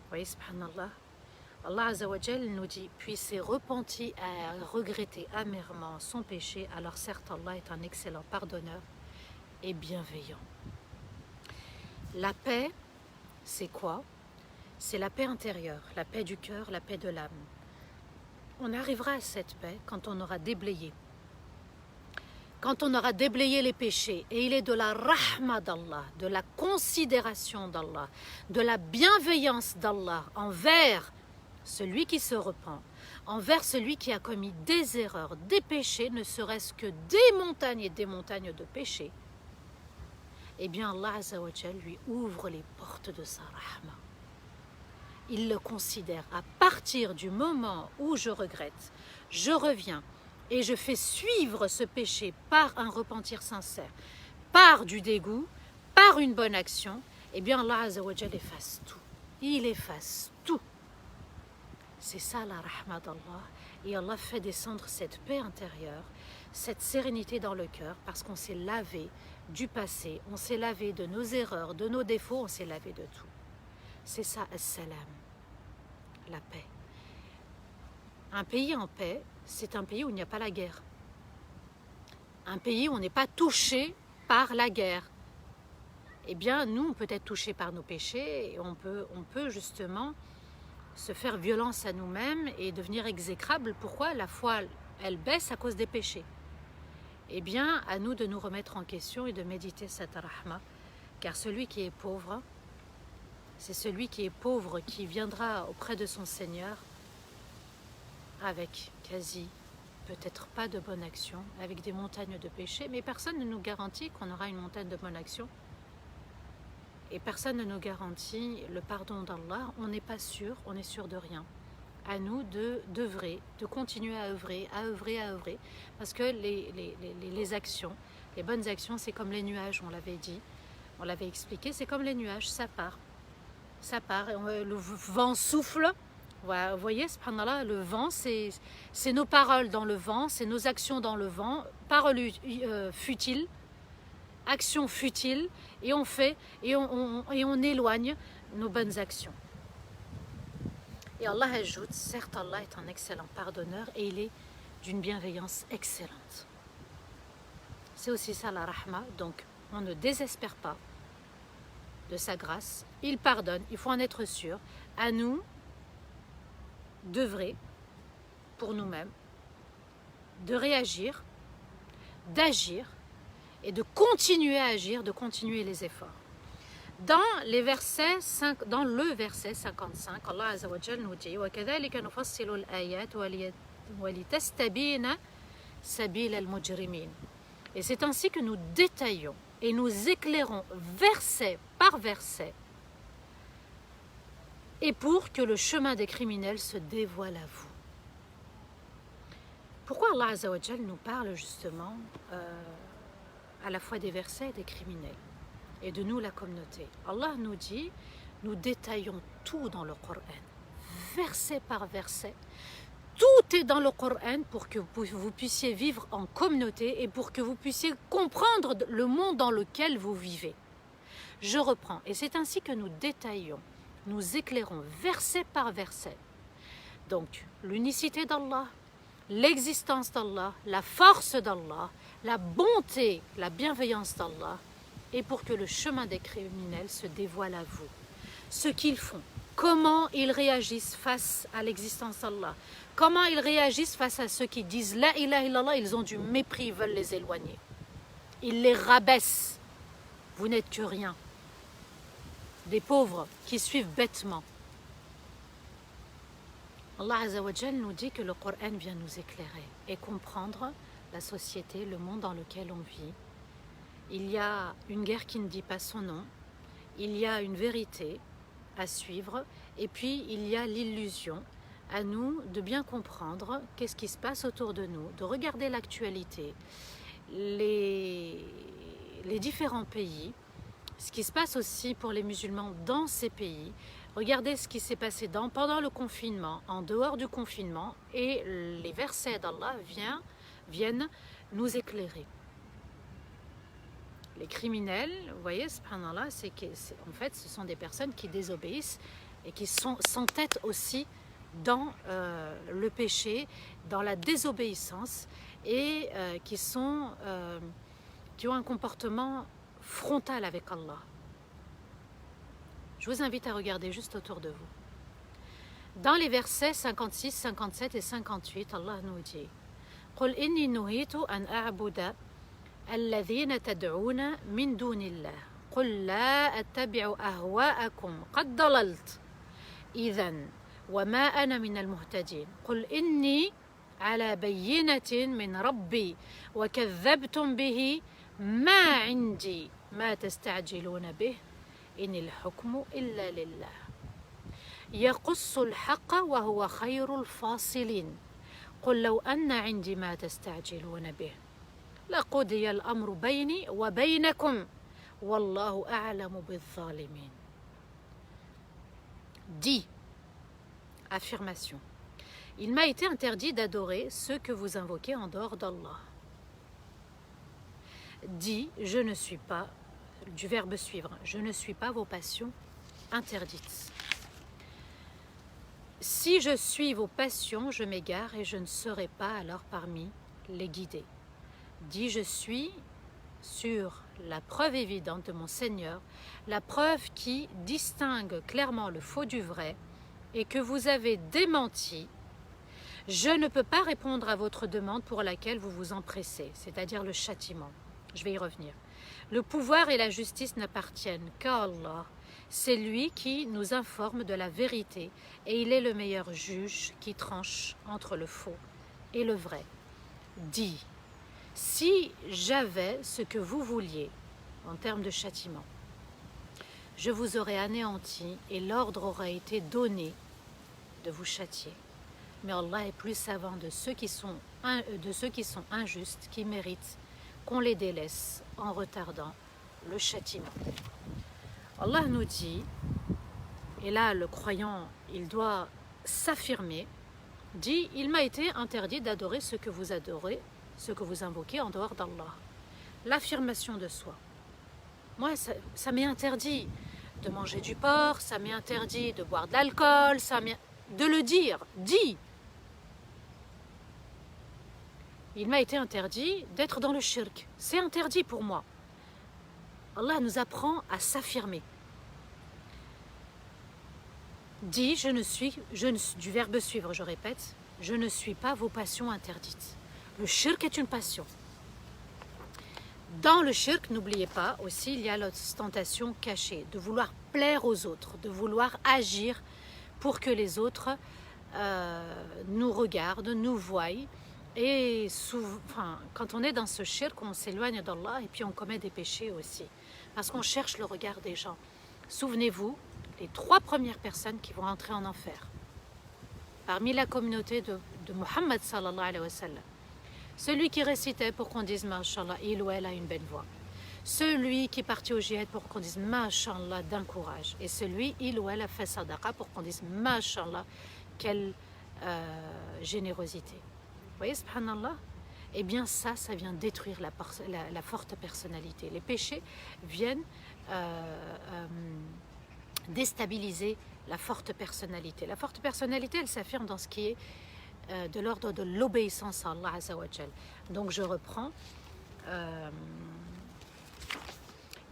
S1: Vous voyez, subhanallah, Allah Azza wa Jal nous dit, puis s'est repenti à regretter amèrement son péché, alors certes Allah est un excellent pardonneur et bienveillant. La paix, c'est quoi? C'est la paix intérieure, la paix du cœur, la paix de l'âme. On arrivera à cette paix quand on aura déblayé. Quand on aura déblayé les péchés, et il est de la rahma d'Allah, de la considération d'Allah, de la bienveillance d'Allah envers celui qui se repent, envers celui qui a commis des erreurs, des péchés, ne serait-ce que des montagnes et des montagnes de péchés, eh bien Allah Azza wa Jal lui ouvre les portes de sa rahma. Il le considère à partir du moment où je regrette, je reviens, et je fais suivre ce péché par un repentir sincère, par du dégoût, par une bonne action, eh bien Allah Azza wa Jal efface tout. Il efface tout. C'est ça la rahma d'Allah. Et Allah fait descendre cette paix intérieure, cette sérénité dans le cœur, parce qu'on s'est lavé du passé, on s'est lavé de nos erreurs, de nos défauts, on s'est lavé de tout. C'est ça, as-salam, la paix. Un pays en paix, c'est un pays où il n'y a pas la guerre. Un pays où on n'est pas touché par la guerre. Eh bien, nous, on peut être touché par nos péchés et on peut justement se faire violence à nous-mêmes et devenir exécrable. Pourquoi? La foi, elle baisse à cause des péchés. Eh bien, à nous de nous remettre en question et de méditer cette rahma, car celui qui est pauvre, c'est celui qui est pauvre qui viendra auprès de son Seigneur avec quasi, peut-être pas de bonne action, avec des montagnes de péché, mais personne ne nous garantit qu'on aura une montagne de bonne action. Et personne ne nous garantit le pardon d'Allah. On n'est pas sûr, on est sûr de rien. À nous d'œuvrer, de continuer à œuvrer, parce que les actions, les bonnes actions, c'est comme les nuages, on l'avait dit, on l'avait expliqué, c'est comme les nuages, ça part, le vent souffle. Voilà, vous voyez, subhanallah, le vent, c'est nos paroles dans le vent, c'est nos actions dans le vent, paroles futiles, actions futiles, et on fait, et on éloigne nos bonnes actions. Et Allah ajoute, certes Allah est un excellent pardonneur et il est d'une bienveillance excellente. C'est aussi ça la rahma, donc on ne désespère pas de sa grâce, il pardonne, il faut en être sûr, à nous d'œuvrer pour nous-mêmes, de réagir, d'agir et de continuer à agir, de continuer les efforts. Dans le verset 55, Allah Azza wa Jal nous dit وَكَذَلِكَ نُفَصِّلُ الْآيَاتِ وَلِتَسْتَبِينَ سَبِيلَ الْمُجْرِمِينَ. Et c'est ainsi que nous détaillons et nous éclairons verset par verset et pour que le chemin des criminels se dévoile à vous. Pourquoi Allah Azza wa Jal nous parle justement à la fois des versets et des criminels et de nous la communauté? Allah nous dit, nous détaillons tout dans le Coran, verset par verset. Tout est dans le Coran pour que vous puissiez vivre en communauté et pour que vous puissiez comprendre le monde dans lequel vous vivez. Je reprends, et c'est ainsi que nous détaillons, nous éclairons verset par verset. Donc, l'unicité d'Allah, l'existence d'Allah, la force d'Allah, la bonté, la bienveillance d'Allah, et pour que le chemin des criminels se dévoile à vous. Ce qu'ils font, comment ils réagissent face à l'existence d'Allah, comment ils réagissent face à ceux qui disent La ilaha illallah, ils ont du mépris, ils veulent les éloigner. Ils les rabaissent. Vous n'êtes que rien. Des pauvres qui suivent bêtement. Allah Azza wa Jal nous dit que le Coran vient nous éclairer et comprendre la société, le monde dans lequel on vit. Il y a une guerre qui ne dit pas son nom, il y a une vérité à suivre, et puis il y a l'illusion. À nous de bien comprendre qu'est-ce qui se passe autour de nous, de regarder l'actualité, les différents pays, ce qui se passe aussi pour les musulmans dans ces pays. Regardez ce qui s'est passé pendant le confinement, en dehors du confinement, et les versets d'Allah viennent nous éclairer. Les criminels, vous voyez, subhanallah, en fait, ce sont des personnes qui désobéissent et qui s'entêtent aussi dans le péché, dans la désobéissance, et qui ont un comportement frontal avec Allah. Je vous invite à regarder juste autour de vous. Dans les versets 56, 57 et 58, Allah nous dit قُلْ إِنِّي نُهِيتُ أَنْ أَعْبُدَ الَّذِينَ تَدْعُونَ مِنْ دُونِ اللَّهِ قُلْ لَا أَتَّبِعُ أَهْوَاءَكُمْ قَدْ ضَلَلْتُ إِذًا وَمَا أَنَا مِنَ الْمُهْتَدِينَ قُلْ إِنِّي عَلَى بَيِّنَةٍ مِنْ رَبِّي وَكَذَّبْتُمْ بِهِ مَا عِنْدِي مَا تَسْتَعْجِلُونَ بِهِ إِنِ الْحُكْمُ إِلَّا لِلَّهِ يَقُصُّ الْحَقَّ وَهُوَ خَيْرُ الْفَاصِلِينَ قُلْ لَوْ أَنَّ عِنْدِي مَا تَسْتَعْجِلُونَ بِهِ لَقُضِيَ الْأَمْرُ بَيْنِي وَبَيْنَكُمْ وَاللَّهُ أَعْلَمُ بِالظَّالِمِينَ. Dis, affirmation, il m'a été interdit d'adorer ceux que vous invoquez en dehors d'Allah. Dis, je ne suis pas, du verbe suivre, je ne suis pas vos passions interdites. Si je suis vos passions, je m'égare et je ne serai pas alors parmi les guidés. Dis, je suis sur la preuve évidente de mon Seigneur, la preuve qui distingue clairement le faux du vrai et que vous avez démenti. Je ne peux pas répondre à votre demande pour laquelle vous vous empressez, c'est-à-dire le châtiment. Je vais y revenir. Le pouvoir et la justice n'appartiennent qu'à Allah. C'est lui qui nous informe de la vérité et il est le meilleur juge qui tranche entre le faux et le vrai. Dis, si j'avais ce que vous vouliez en termes de châtiment, je vous aurais anéanti et l'ordre aurait été donné de vous châtier. Mais Allah est plus savant de ceux qui sont injustes, qui méritent qu'on les délaisse en retardant le châtiment. Allah nous dit, et là le croyant, il doit s'affirmer, dit, il m'a été interdit d'adorer ce que vous adorez, ce que vous invoquez en dehors d'Allah. L'affirmation de soi. Moi, ça m'est interdit de manger du porc, ça m'est interdit de boire de l'alcool, de le dire, dis. Il m'a été interdit d'être dans le shirk. C'est interdit pour moi. Allah nous apprend à s'affirmer. Dis, du verbe suivre, je répète, je ne suis pas vos passions interdites. Le shirk est une passion. Dans le shirk, n'oubliez pas aussi, il y a l'ostentation cachée, de vouloir plaire aux autres, de vouloir agir pour que les autres nous regardent, nous voient. Et quand on est dans ce shirk, on s'éloigne d'Allah et puis on commet des péchés aussi. Parce qu'on cherche le regard des gens. Souvenez-vous, les 3 premières personnes qui vont entrer en enfer, parmi la communauté de Muhammad sallallahu alayhi wa sallam, celui qui récitait pour qu'on dise Masha'Allah, il ou elle a une belle voix. Celui qui est parti au jihad pour qu'on dise Masha'Allah, d'un courage. Et celui, il ou elle a fait sadaqa pour qu'on dise Masha'Allah, quelle générosité. Vous voyez, subhanallah? Eh bien ça vient détruire la forte personnalité. Les péchés viennent déstabiliser la forte personnalité. La forte personnalité, elle s'affirme dans ce qui est de l'ordre de l'obéissance à Allah Azza wa Jal. Donc je reprends.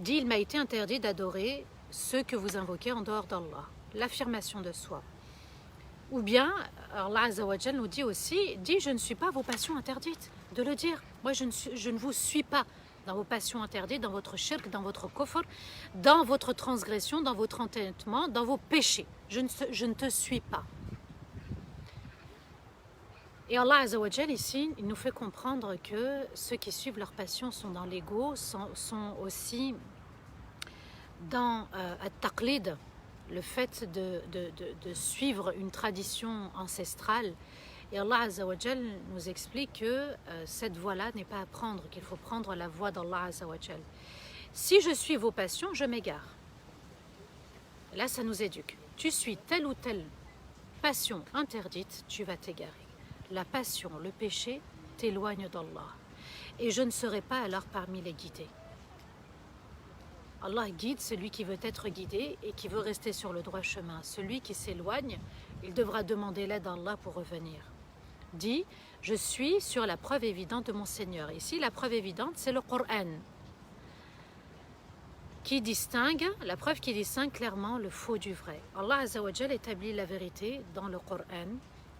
S1: Dit, il m'a été interdit d'adorer ceux que vous invoquez en dehors d'Allah. L'affirmation de soi. Ou bien, Allah Azza wa Jal nous dit aussi, dit, je ne suis pas vos passions interdites. De le dire. Moi, je ne vous suis pas dans vos passions interdites, dans votre shirk, dans votre kufr, dans votre transgression, dans votre entêtement, dans vos péchés. Je ne te suis pas. Et Allah Azza wa Jal, ici, il nous fait comprendre que ceux qui suivent leurs passions sont dans l'ego, sont aussi dans at-taqlid, le fait de suivre une tradition ancestrale. Et Allah Azza wa Jal nous explique que cette voie-là n'est pas à prendre, qu'il faut prendre la voie d'Allah Azza wa Jal. Si je suis vos passions, je m'égare. Là, ça nous éduque. Tu suis telle ou telle passion interdite, tu vas t'égarer. La passion, le péché, t'éloigne d'Allah. Et je ne serai pas alors parmi les guidés. Allah guide celui qui veut être guidé et qui veut rester sur le droit chemin. Celui qui s'éloigne, il devra demander l'aide d'Allah pour revenir. Dit, je suis sur la preuve évidente de mon Seigneur. Ici, la preuve évidente, c'est le Coran. La preuve qui distingue clairement le faux du vrai. Allah Azza wa Jal établit la vérité dans le Coran,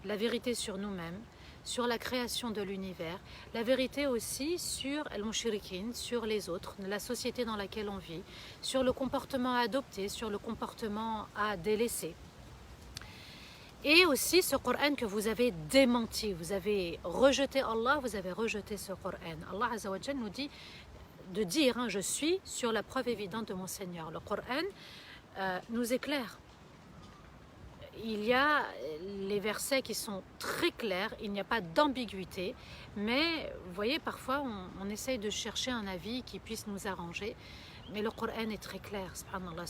S1: la vérité sur nous-mêmes, sur la création de l'univers, la vérité aussi sur al-mushrikin, sur les autres, la société dans laquelle on vit, sur le comportement à adopter, sur le comportement à délaisser. Et aussi ce Coran que vous avez démenti, vous avez rejeté Allah, vous avez rejeté ce Coran. Allah Azza wa Jal nous dit de dire, je suis sur la preuve évidente de mon Seigneur. Le Coran nous éclaire. Il y a les versets qui sont très clairs, il n'y a pas d'ambiguïté, mais vous voyez, parfois on essaye de chercher un avis qui puisse nous arranger, mais le Coran est très clair, subhanallah.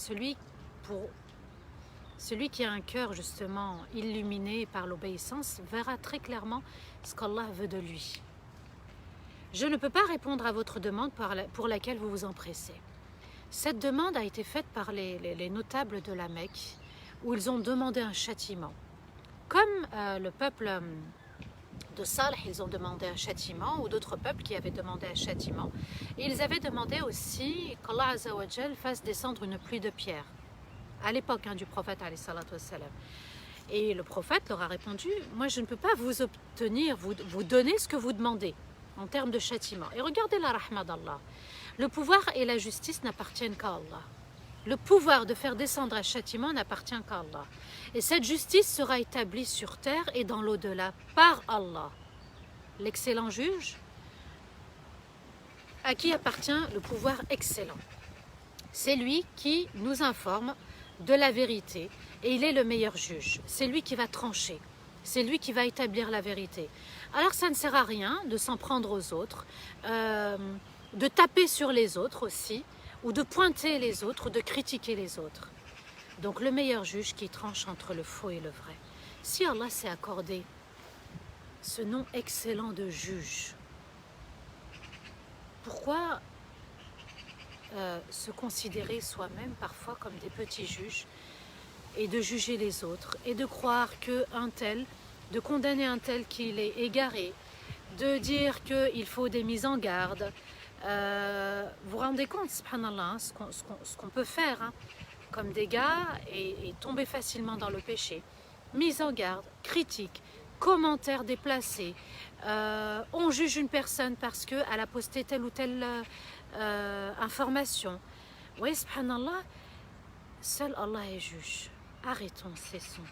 S1: Celui qui a un cœur justement illuminé par l'obéissance verra très clairement ce qu'Allah veut de lui. Je ne peux pas répondre à votre demande pour laquelle vous vous empressez. Cette demande a été faite par les notables de la Mecque, où ils ont demandé un châtiment. comme le peuple de Salih, ils ont demandé un châtiment, ou d'autres peuples qui avaient demandé un châtiment. Et ils avaient demandé aussi qu'Allah Azza wa Jal fasse descendre une pluie de pierres, à l'époque du prophète alayhi salatu wassalam. Et le prophète leur a répondu, moi je ne peux pas vous obtenir, vous donner ce que vous demandez en termes de châtiment. Et regardez la rahma d'Allah. Le pouvoir et la justice n'appartiennent qu'à Allah. Le pouvoir de faire descendre un châtiment n'appartient qu'à Allah. Et cette justice sera établie sur terre et dans l'au-delà par Allah. L'excellent juge, à qui appartient le pouvoir excellent. C'est lui qui nous informe de la vérité et il est le meilleur juge. C'est lui qui va trancher. C'est lui qui va établir la vérité. Alors ça ne sert à rien de s'en prendre aux autres, de taper sur les autres aussi, ou de pointer les autres, ou de critiquer les autres. Donc le meilleur juge qui tranche entre le faux et le vrai. Si Allah s'est accordé ce nom excellent de juge, pourquoi se considérer soi-même parfois comme des petits juges et de juger les autres et de croire qu'un tel, de condamner un tel qu'il est égaré, de dire qu'il faut des mises en garde. Vous vous rendez compte, subhanallah, ce qu'on peut faire comme des gars et tomber facilement dans le péché. Mise en garde, critique, commentaires déplacés. On juge une personne parce qu'elle a posté telle ou telle information. Oui, subhanallah, seul Allah est juge. Arrêtons, cessons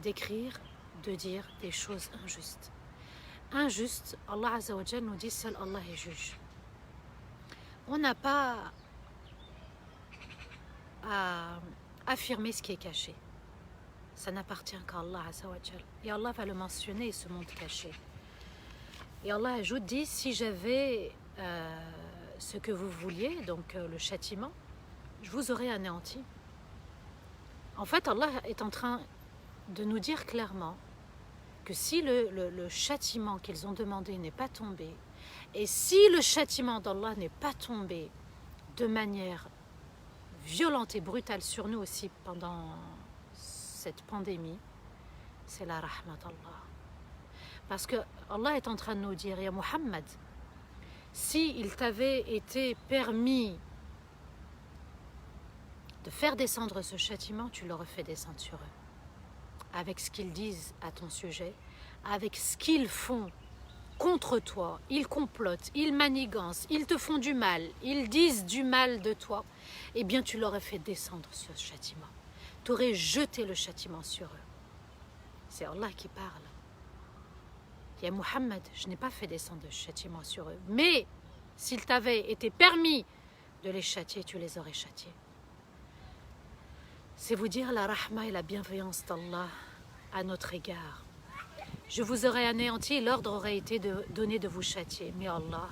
S1: d'écrire, de dire des choses injustes. Injustes, Allah Azza wa Jal nous dit seul Allah est juge. On n'a pas à affirmer ce qui est caché. Ça n'appartient qu'à Allah Azza wa Jal. Et Allah va le mentionner, ce monde caché. Et Allah ajoute, dit, si j'avais ce que vous vouliez, donc le châtiment, je vous aurais anéanti. En fait, Allah est en train de nous dire clairement que si le châtiment qu'ils ont demandé n'est pas tombé, et si le châtiment d'Allah n'est pas tombé de manière violente et brutale sur nous aussi pendant cette pandémie, c'est la rahmat d'Allah. Parce que Allah est en train de nous dire, ya Muhammad, si il t'avait été permis de faire descendre ce châtiment, tu l'aurais fait descendre sur eux. Avec ce qu'ils disent à ton sujet, avec ce qu'ils font contre toi, ils complotent, ils manigancent, ils te font du mal, ils disent du mal de toi, eh bien tu l'aurais fait descendre sur ce châtiment. Tu aurais jeté le châtiment sur eux. C'est Allah qui parle. Ya Muhammad, je n'ai pas fait descendre le châtiment sur eux, mais s'il t'avait été permis de les châtier, tu les aurais châtiés. C'est vous dire la rahma et la bienveillance d'Allah à notre égard. Je vous aurais anéanti, l'ordre aurait été donné de vous châtier. Mais Allah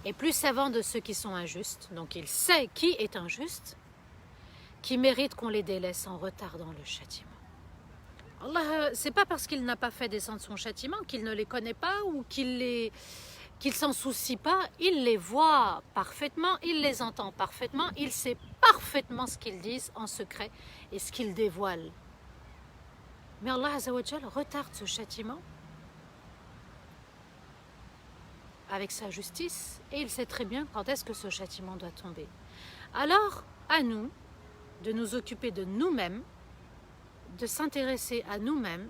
S1: est plus savant de ceux qui sont injustes. Donc il sait qui est injuste, qui mérite qu'on les délaisse en retardant le châtiment. Allah, c'est pas parce qu'il n'a pas fait descendre son châtiment qu'il ne les connaît pas ou qu'il s'en soucie pas. Il les voit parfaitement, il les entend parfaitement, il sait parfaitement ce qu'ils disent en secret et ce qu'ils dévoilent. Mais Allah Azza wa Jal retarde ce châtiment avec sa justice et il sait très bien quand est-ce que ce châtiment doit tomber. Alors, à nous de nous occuper de nous-mêmes, de s'intéresser à nous-mêmes,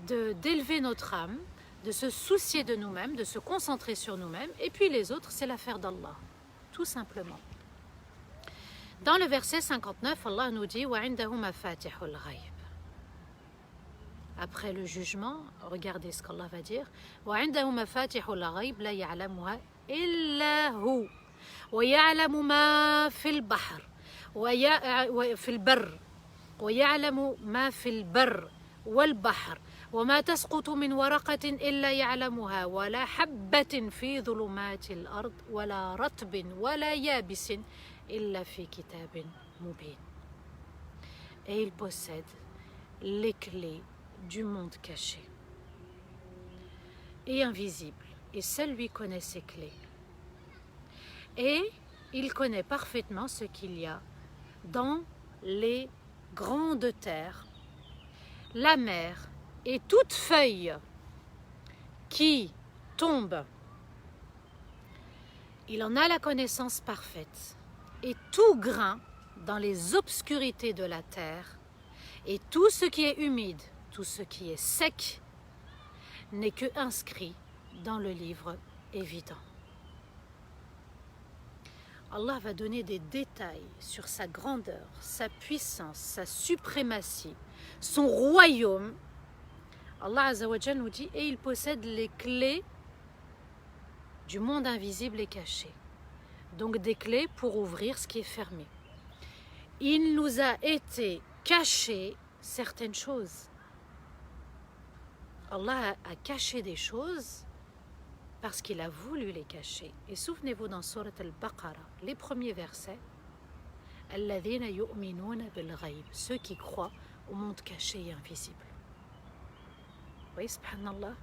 S1: d'élever notre âme, de se soucier de nous-mêmes, de se concentrer sur nous-mêmes, et puis les autres, c'est l'affaire d'Allah, tout simplement. Dans le verset 59, Allah nous dit « وَعِنْدَهُ مَفَاتِحُ الْغَيْبِ » Après le jugement, regardez ce qu'Allah va dire « وَعِنْدَهُ مَفَاتِحُ الْغَيْبِ لَا يَعْلَمُهَا إِلَّا هُوَ وَيَعْلَمُ مَا فِي الْبَحْرِ وفي البر ويعلم ما في البر والبحر وما تسقط من ورقة إلا يعلمها ولا حبة في ظلمات الأرض ولا رطب ولا يابس إلا في كتاب مبين. Et il possède les clés du monde caché et invisible, et seul lui connaît ses clés. Et il connaît parfaitement ce qu'il y a dans les grandes terres la mer et toute feuille qui tombe, il en a la connaissance parfaite, et tout grain dans les obscurités de la terre, et tout ce qui est humide, tout ce qui est sec, n'est que inscrit dans le livre évident. Allah va donner des détails sur sa grandeur, sa puissance, sa suprématie, son royaume. Allah Azza wa Jal nous dit, et il possède les clés du monde invisible et caché. Donc des clés pour ouvrir ce qui est fermé. Il nous a été caché certaines choses. Allah a caché des choses parce qu'il a voulu les cacher. Et souvenez-vous dans Surat al-Baqarah, les premiers versets, Alladhina yu'minuna bil ghayb, ceux qui croient au monde caché et invisible. Oui, subhanallah.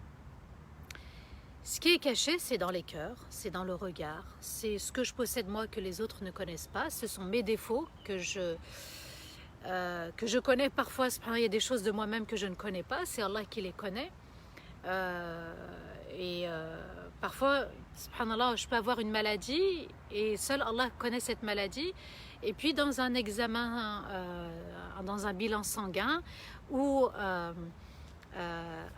S1: Ce qui est caché, c'est dans les cœurs, c'est dans le regard, c'est ce que je possède moi que les autres ne connaissent pas, ce sont mes défauts que je connais parfois. Il y a des choses de moi-même que je ne connais pas, c'est Allah qui les connaît. Parfois, subhanallah, je peux avoir une maladie et seul Allah connaît cette maladie. Et puis dans un examen, dans un bilan sanguin ou à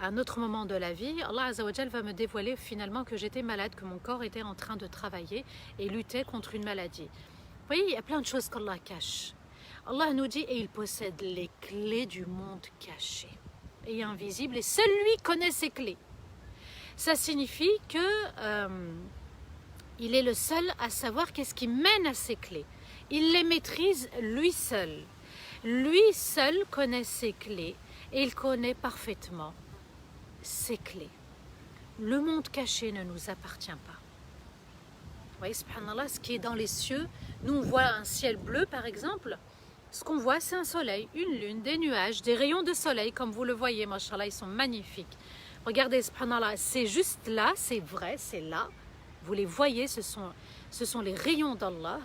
S1: un autre moment de la vie, Allah Azza wa Jal va me dévoiler finalement que j'étais malade, que mon corps était en train de travailler et lutter contre une maladie. Vous voyez, il y a plein de choses qu'Allah cache. Allah nous dit, et il possède les clés du monde caché et invisible, et seul lui connaît ces clés. Ça signifie que il est le seul à savoir qu'est-ce qui mène à ces clés. Il les maîtrise lui seul. Lui seul connaît ses clés et il connaît parfaitement ses clés. Le monde caché ne nous appartient pas. Vous voyez, subhanallah, ce qui est dans les cieux, nous on voit un ciel bleu par exemple. Ce qu'on voit, c'est un soleil, une lune, des nuages, des rayons de soleil, comme vous le voyez, mashallah, ils sont magnifiques. Regardez, subhanallah, c'est juste là, c'est vrai, c'est là. Vous les voyez, ce sont les rayons d'Allah.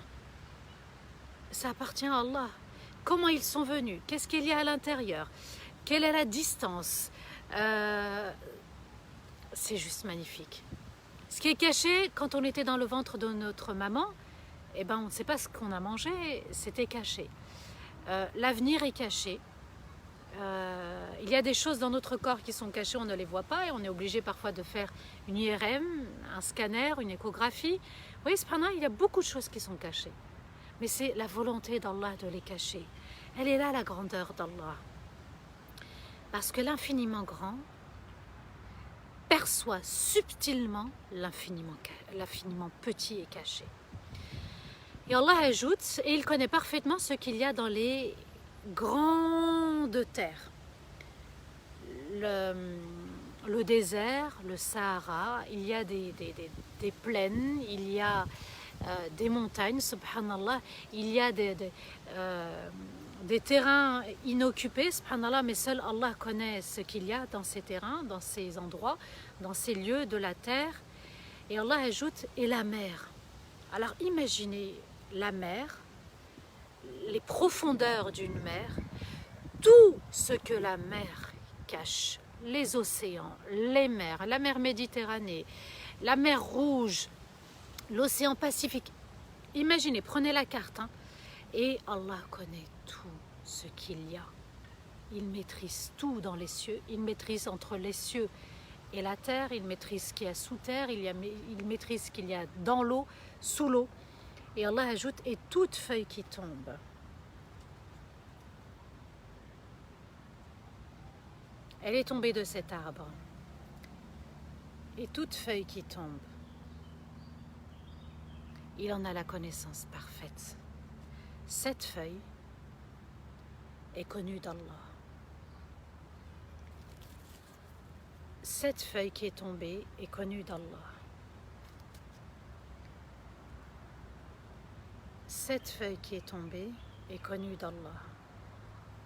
S1: Ça appartient à Allah. Comment ils sont venus? Qu'est-ce qu'il y a à l'intérieur? Quelle est la distance? C'est juste magnifique. Ce qui est caché, quand on était dans le ventre de notre maman, eh ben, on ne sait pas ce qu'on a mangé, c'était caché. L'avenir est caché. Il y a des choses dans notre corps qui sont cachées, on ne les voit pas et on est obligé parfois de faire une IRM, un scanner, une échographie. Vous voyez, cependant, il y a beaucoup de choses qui sont cachées. Mais c'est la volonté d'Allah de les cacher. Elle est là, la grandeur d'Allah. Parce que l'infiniment grand perçoit subtilement l'infiniment petit et caché. Et Allah ajoute, et il connaît parfaitement ce qu'il y a dans les grandes terres. Le désert, le Sahara, il y a des plaines, il y a des montagnes, subhanallah, il y a des terrains inoccupés, subhanallah, mais seul Allah connaît ce qu'il y a dans ces terrains, dans ces endroits, dans ces lieux de la terre. Et Allah ajoute, et la mer. Alors imaginez la mer, les profondeurs d'une mer, tout ce que la mer cache, les océans, les mers, la mer Méditerranée, la mer Rouge, l'océan Pacifique. Imaginez, prenez la carte, hein, et Allah connaît tout ce qu'il y a. Il maîtrise tout dans les cieux, il maîtrise entre les cieux et la terre, il maîtrise ce qu'il y a sous terre, il maîtrise ce qu'il y a dans l'eau, sous l'eau. Et Allah ajoute, et toute feuille qui tombe. Elle est tombée de cet arbre. Et toute feuille qui tombe, il en a la connaissance parfaite. Cette feuille est connue d'Allah. Cette feuille qui est tombée est connue d'Allah. Cette feuille qui est tombée est connue d'Allah.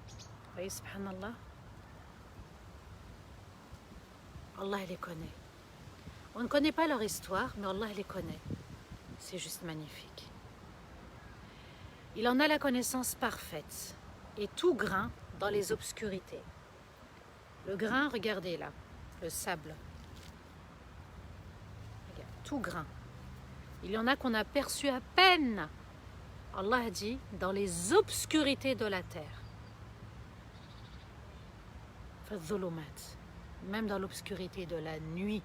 S1: Vous voyez, subhanallah, Allah les connaît. On ne connaît pas leur histoire, mais Allah les connaît. C'est juste magnifique. Il en a la connaissance parfaite et tout grain dans les obscurités. Le grain, regardez là, le sable. Regarde, tout grain. Il y en a qu'on a perçu à peine. Allah a dit, dans les obscurités de la terre. Même dans l'obscurité de la nuit.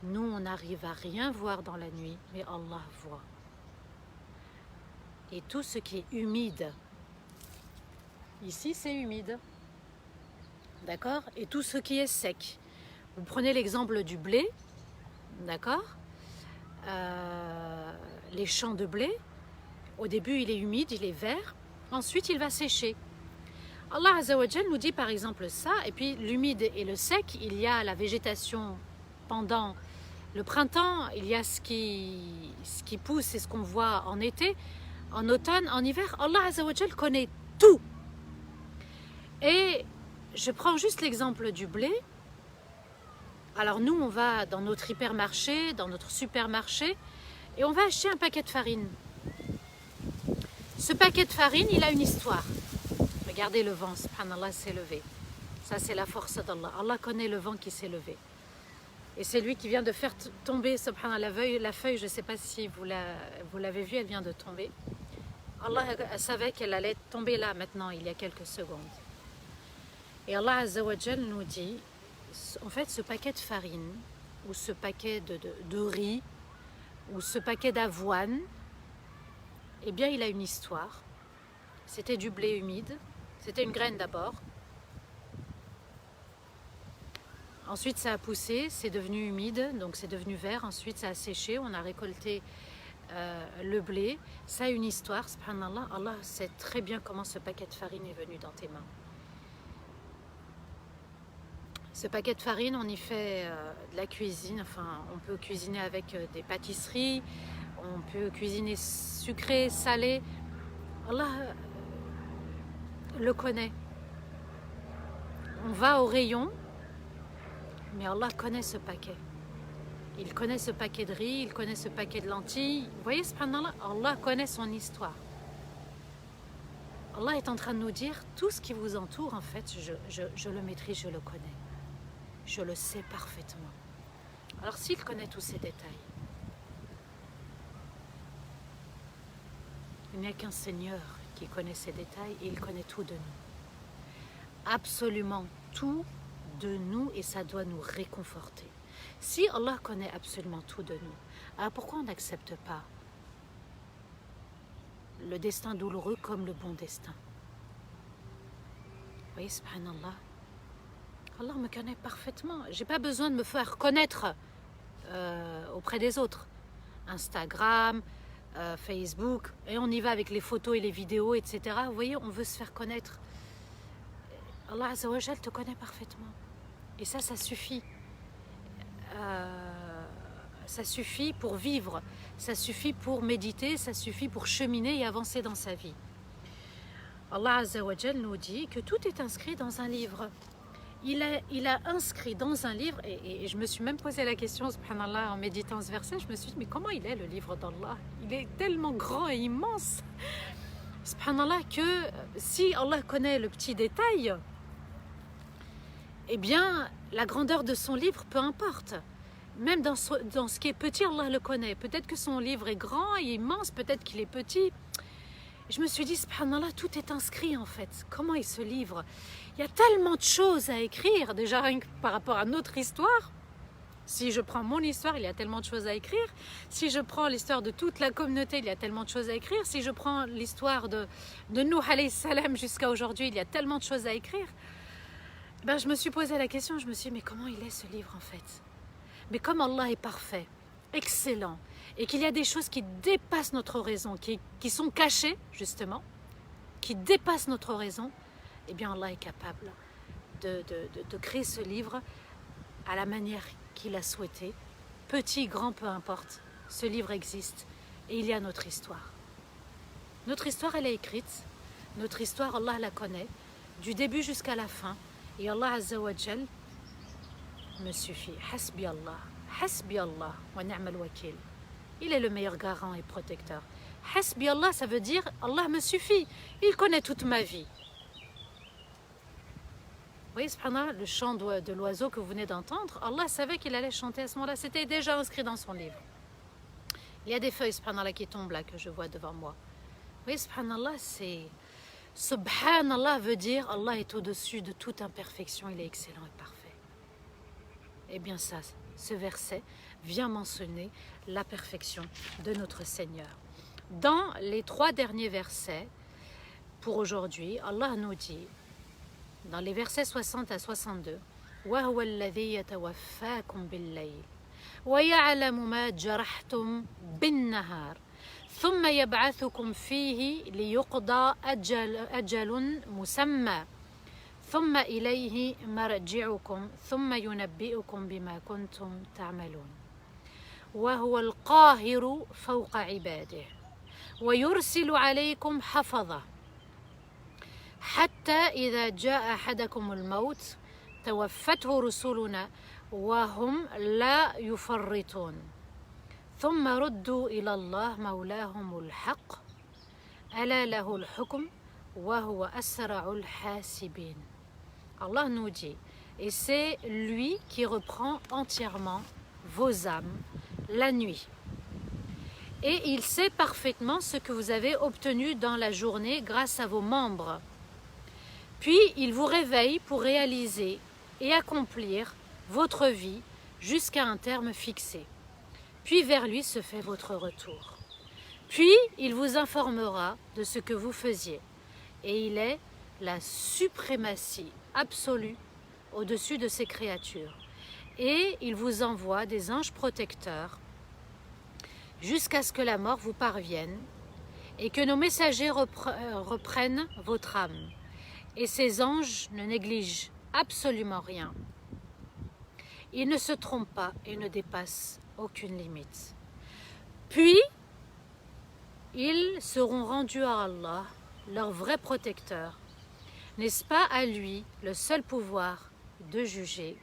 S1: Nous, on n'arrive à rien voir dans la nuit, mais Allah voit. Et tout ce qui est humide, ici c'est humide, d'accord? Et tout ce qui est sec. Vous prenez l'exemple du blé, d'accord? Les champs de blé, au début il est humide, il est vert, ensuite il va sécher. Allah Azza wa Jal nous dit par exemple ça, et puis l'humide et le sec, il y a la végétation pendant le printemps, il y a ce qui pousse et ce qu'on voit en été, en automne, en hiver. Allah Azza wa Jal connaît tout. Et je prends juste l'exemple du blé. Alors nous, on va dans notre hypermarché, dans notre supermarché, et on va acheter un paquet de farine. Ce paquet de farine, il a une histoire. Regardez le vent, subhanallah, s'est levé. Ça, c'est la force d'Allah. Allah connaît le vent qui s'est levé. Et c'est lui qui vient de faire tomber, subhanallah, la feuille, je ne sais pas si vous l'avez vue, elle vient de tomber. Allah savait qu'elle allait tomber là, maintenant, il y a quelques secondes. Et Allah Azza wa Jal nous dit, en fait, ce paquet de farine, ou ce paquet de riz, ou ce paquet d'avoine, eh bien, il a une histoire. C'était du blé humide, c'était une graine d'abord. Ensuite, ça a poussé, c'est devenu humide, donc c'est devenu vert. Ensuite, ça a séché, on a récolté le blé. Ça a une histoire, subhanallah. Allah sait très bien comment ce paquet de farine est venu dans tes mains. Ce paquet de farine, on y fait de la cuisine. Enfin, on peut cuisiner avec des pâtisseries, on peut cuisiner sucré, salé. Allah le connaît. On va au rayon, mais Allah connaît ce paquet. Il connaît ce paquet de riz, il connaît ce paquet de lentilles. Vous voyez, subhanallah, Allah connaît son histoire. Allah est en train de nous dire, tout ce qui vous entoure, en fait, je le maîtrise, je le connais. Je le sais parfaitement. Alors s'il connaît tous ces détails, il n'y a qu'un Seigneur qui connaît ces détails et il connaît tout de nous. Absolument tout de nous, et ça doit nous réconforter. Si Allah connaît absolument tout de nous, alors pourquoi on n'accepte pas le destin douloureux comme le bon destin? Vous voyez, subhanallah, Allah me connaît parfaitement. Je n'ai pas besoin de me faire connaître auprès des autres. Instagram, Facebook, et on y va avec les photos et les vidéos, etc. Vous voyez, on veut se faire connaître. Allah Azza wa Jal te connaît parfaitement. Et ça suffit. Ça suffit pour vivre, ça suffit pour méditer, ça suffit pour cheminer et avancer dans sa vie. Allah Azza wa Jal nous dit que tout est inscrit dans un livre. Il a inscrit dans un livre, et je me suis même posé la question, subhanallah, en méditant ce verset, je me suis dit, mais comment il est le livre d'Allah? Il est tellement grand et immense, subhanallah, que si Allah connaît le petit détail, eh bien, la grandeur de son livre, peu importe. Même dans ce qui est petit, Allah le connaît. Peut-être que son livre est grand et immense, peut-être qu'il est petit. Je me suis dit, subhanallah, tout est inscrit en fait. Comment est ce livre? Il y a tellement de choses à écrire, déjà rien que par rapport à notre histoire. Si je prends mon histoire, il y a tellement de choses à écrire. Si je prends l'histoire de toute la communauté, il y a tellement de choses à écrire. Si je prends l'histoire de Nuh alayhi salam jusqu'à aujourd'hui, il y a tellement de choses à écrire. Ben, je me suis posé la question, je me suis dit, mais comment il est ce livre en fait? Mais comme Allah est parfait, excellent, et qu'il y a des choses qui dépassent notre raison, qui sont cachées justement, qui dépassent notre raison, eh bien Allah est capable de créer ce livre à la manière qu'il a souhaité. Petit, grand, peu importe, ce livre existe et il y a notre histoire. Notre histoire, elle est écrite, notre histoire, Allah la connaît, du début jusqu'à la fin, et Allah Azza wa Jal me suffit. Hasbi Allah wa ni'mal wakil. Il est le meilleur garant et protecteur. Hasbi Allah, ça veut dire Allah me suffit. Il connaît toute ma vie. voyez, subhanallah, le chant de l'oiseau que vous venez d'entendre, Allah savait qu'il allait chanter à ce moment-là. C'était déjà inscrit dans son livre. Il y a des feuilles, subhanallah, qui tombent là, que je vois devant moi. Vous voyez, subhanallah, c'est... Subhanallah veut dire Allah est au-dessus de toute imperfection, il est excellent et parfait. Eh bien ça, ce verset vient mentionner la perfection de notre Seigneur. Dans les 3 derniers versets, pour aujourd'hui, Allah nous dit, dans les versets 60 à 62, وَهُوَ الَّذِي يَتَوَفَّاكُمْ بِاللَّيْلِ وَيَعْلَمُ مَا جَرَحْتُمْ بِالنَّهَارِ ثم يبعثكم فيه ليقضى أجل مسمى ثم إليه مرجعكم ثم ينبئكم بما كنتم تعملون وهو القاهر فوق عباده ويرسل عليكم حفظة حتى إذا جاء أحدكم الموت توفته رسلنا وهم لا يفرطون ثم ردوا إلى الله مولاهم الحق ألا له الحكم وهو أسرع الحاسبين. Allah nous dit, et c'est lui qui reprend entièrement vos âmes la nuit. Et il sait parfaitement ce que vous avez obtenu dans la journée grâce à vos membres. Puis il vous réveille pour réaliser et accomplir votre vie jusqu'à un terme fixé. Puis vers lui se fait votre retour. Puis il vous informera de ce que vous faisiez. Et il est la suprématie absolue au-dessus de ses créatures. Et il vous envoie des anges protecteurs jusqu'à ce que la mort vous parvienne et que nos messagers reprennent votre âme. Et ces anges ne négligent absolument rien. Ils ne se trompent pas et ne dépassent aucune limite. Puis, ils seront rendus à Allah, leur vrai protecteur. N'est-ce pas à lui le seul pouvoir de juger?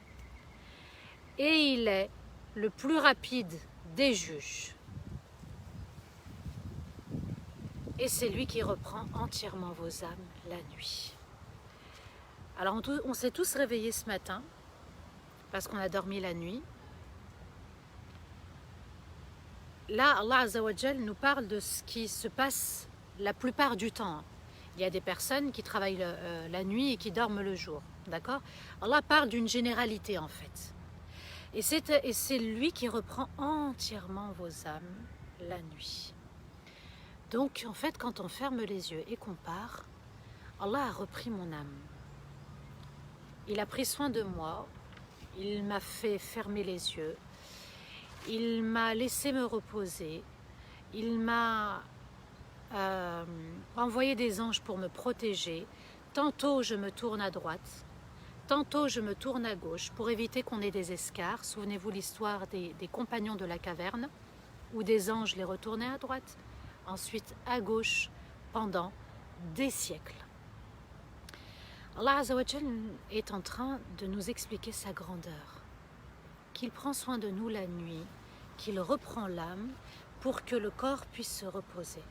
S1: Et il est le plus rapide des juges. Et c'est lui qui reprend entièrement vos âmes la nuit. Alors on s'est tous réveillés ce matin parce qu'on a dormi la nuit. Là, Allah Azza wa Jal nous parle de ce qui se passe la plupart du temps. Il y a des personnes qui travaillent la nuit et qui dorment le jour. D'accord? Allah parle d'une généralité en fait. Et c'est lui qui reprend entièrement vos âmes la nuit. Donc en fait, quand on ferme les yeux et qu'on part, Allah a repris mon âme. Il a pris soin de moi. Il m'a fait fermer les yeux. Il m'a laissé me reposer. Il m'a envoyé des anges pour me protéger. Tantôt je me tourne à droite, tantôt je me tourne à gauche pour éviter qu'on ait des escarres. Souvenez-vous l'histoire des compagnons de la caverne où des anges les retournaient à droite, ensuite à gauche pendant des siècles. Allah Azza wa Jal est en train de nous expliquer sa grandeur, qu'il prend soin de nous la nuit, qu'il reprend l'âme pour que le corps puisse se reposer.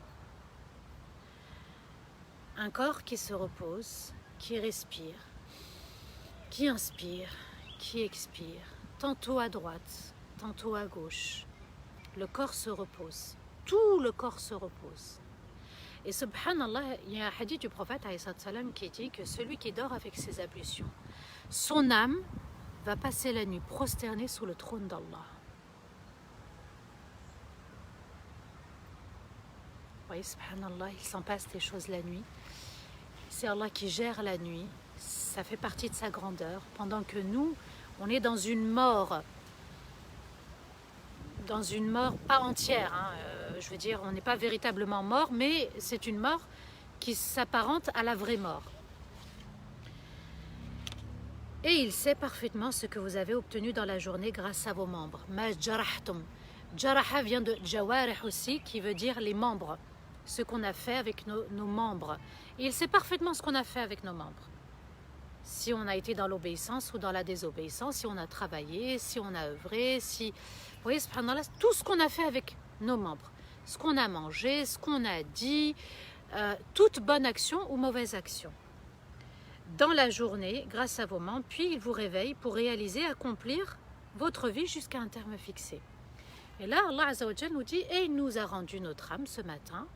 S1: Un corps qui se repose, qui respire, qui inspire, qui expire, tantôt à droite, tantôt à gauche. Le corps se repose, tout le corps se repose. Et subhanallah, il y a un hadith du prophète qui dit que celui qui dort avec ses ablutions, son âme va passer la nuit prosternée sous le trône d'Allah. Vous voyez, subhanallah, il s'en passe des choses la nuit. C'est Allah qui gère la nuit, ça fait partie de sa grandeur, pendant que nous, on est dans une mort pas entière, hein. Je veux dire, on n'est pas véritablement mort, mais c'est une mort qui s'apparente à la vraie mort. Et il sait parfaitement ce que vous avez obtenu dans la journée grâce à vos membres. Ma jarahtum. Jaraha vient de jawarih aussi, qui veut dire les membres, ce qu'on a fait avec nos membres. Et il sait parfaitement ce qu'on a fait avec nos membres. Si on a été dans l'obéissance ou dans la désobéissance, si on a travaillé, si on a œuvré, si... Vous voyez, subhanallah, tout ce qu'on a fait avec nos membres, ce qu'on a mangé, ce qu'on a dit, toute bonne action ou mauvaise action. dans la journée grâce à vos membres, puis il vous réveille pour réaliser, accomplir votre vie jusqu'à un terme fixé. Et là, Allah Azza wa Jal nous dit, et il nous a rendu notre âme ce matin,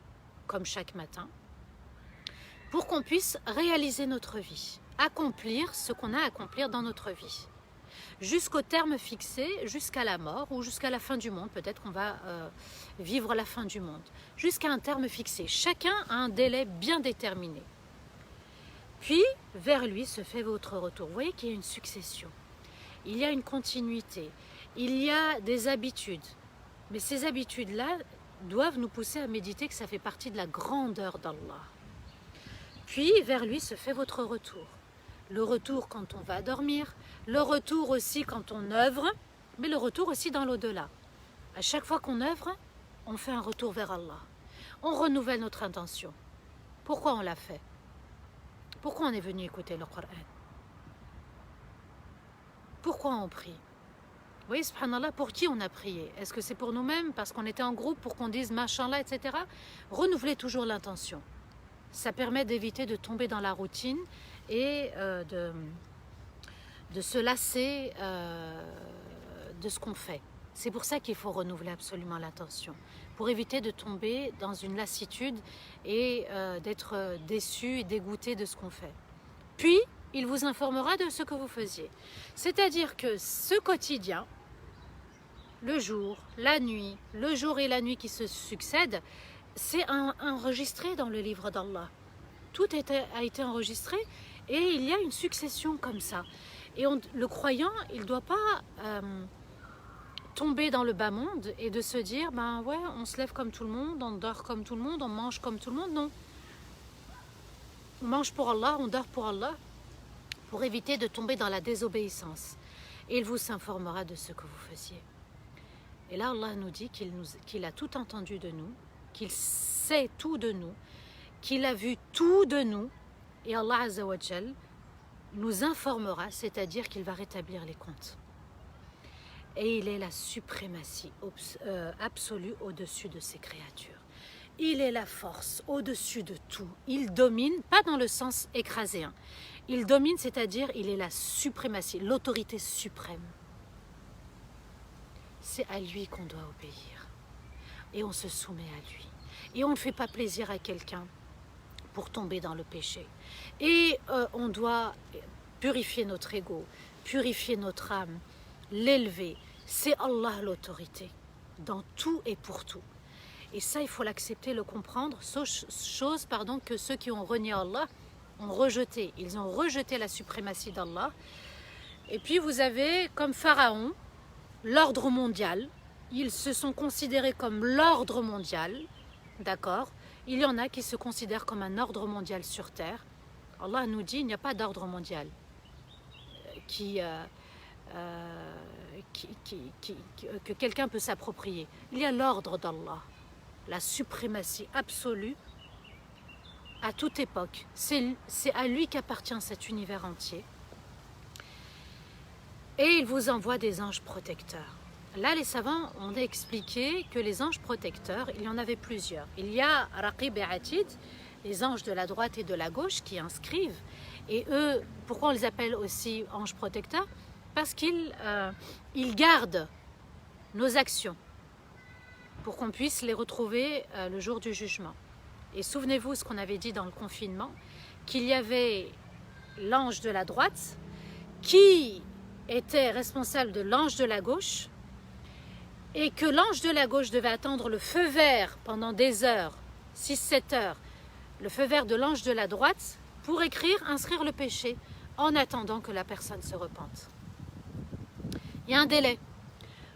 S1: comme chaque matin, pour qu'on puisse réaliser notre vie, accomplir ce qu'on a à accomplir dans notre vie, jusqu'au terme fixé, jusqu'à la mort ou jusqu'à la fin du monde. Peut-être qu'on va vivre la fin du monde, jusqu'à un terme fixé. Chacun a un délai bien déterminé. Puis, vers lui se fait votre retour. Vous voyez qu'il y a une succession, il y a une continuité, il y a des habitudes. Mais ces habitudes-là doivent nous pousser à méditer que ça fait partie de la grandeur d'Allah. Puis, vers lui se fait votre retour. Le retour quand on va dormir, le retour aussi quand on œuvre, mais le retour aussi dans l'au-delà. À chaque fois qu'on œuvre, on fait un retour vers Allah. On renouvelle notre intention. Pourquoi on l'a fait? Pourquoi on est venu écouter le Coran? Pourquoi on prie? Vous voyez, subhanallah, pour qui on a prié? Est-ce que c'est pour nous-mêmes, parce qu'on était en groupe, pour qu'on dise machallah, etc. Renouvelez toujours l'intention. Ça permet d'éviter de tomber dans la routine et de se lasser de ce qu'on fait. C'est pour ça qu'il faut renouveler absolument l'intention, pour éviter de tomber dans une lassitude et d'être déçu et dégoûté de ce qu'on fait. Puis, il vous informera de ce que vous faisiez. C'est-à-dire que ce quotidien, le jour, la nuit, le jour et la nuit qui se succèdent, c'est enregistré dans le livre d'Allah. Tout a été enregistré et il y a une succession comme ça. Et le croyant, il ne doit pas tomber dans le bas monde et de se dire, ben ouais, on se lève comme tout le monde, on dort comme tout le monde, on mange comme tout le monde. Non. On mange pour Allah, on dort pour Allah, pour éviter de tomber dans la désobéissance. Et il vous informera de ce que vous faisiez. Et là, Allah nous dit qu'il a tout entendu de nous, qu'il sait tout de nous, qu'il a vu tout de nous. Et Allah Azza wa Jal nous informera, c'est-à-dire qu'il va rétablir les comptes. Et il est la suprématie absolue au-dessus de ses créatures. Il est la force au-dessus de tout. Il domine, pas dans le sens écrasé. Il domine, c'est-à-dire il est la suprématie, l'autorité suprême. C'est à lui qu'on doit obéir. Et on se soumet à lui. Et on ne fait pas plaisir à quelqu'un pour tomber dans le péché. Et on doit purifier notre ego, purifier notre âme, l'élever. C'est Allah l'autorité, dans tout et pour tout. Et ça, il faut l'accepter, le comprendre. Chose que ceux qui ont renié Allah ont rejeté. Ils ont rejeté la suprématie d'Allah. Et puis vous avez, comme Pharaon, l'ordre mondial. Ils se sont considérés comme l'ordre mondial. D'accord? Il y en a qui se considèrent comme un ordre mondial sur terre. Allah nous dit, il n'y a pas d'ordre mondial que quelqu'un peut s'approprier. Il y a l'ordre d'Allah, la suprématie absolue à toute époque. C'est à lui qu'appartient cet univers entier. Et il vous envoie des anges protecteurs. Là, les savants ont expliqué que les anges protecteurs, il y en avait plusieurs. Il y a Raqib et Atid, les anges de la droite et de la gauche qui inscrivent. Et eux, pourquoi on les appelle aussi anges protecteurs? Parce qu'ils gardent nos actions pour qu'on puisse les retrouver le jour du jugement. Et souvenez-vous ce qu'on avait dit dans le confinement, qu'il y avait l'ange de la droite qui était responsable de l'ange de la gauche et que l'ange de la gauche devait attendre le feu vert pendant des heures, 6-7 heures, le feu vert de l'ange de la droite pour inscrire le péché en attendant que la personne se repente. Il y a un délai.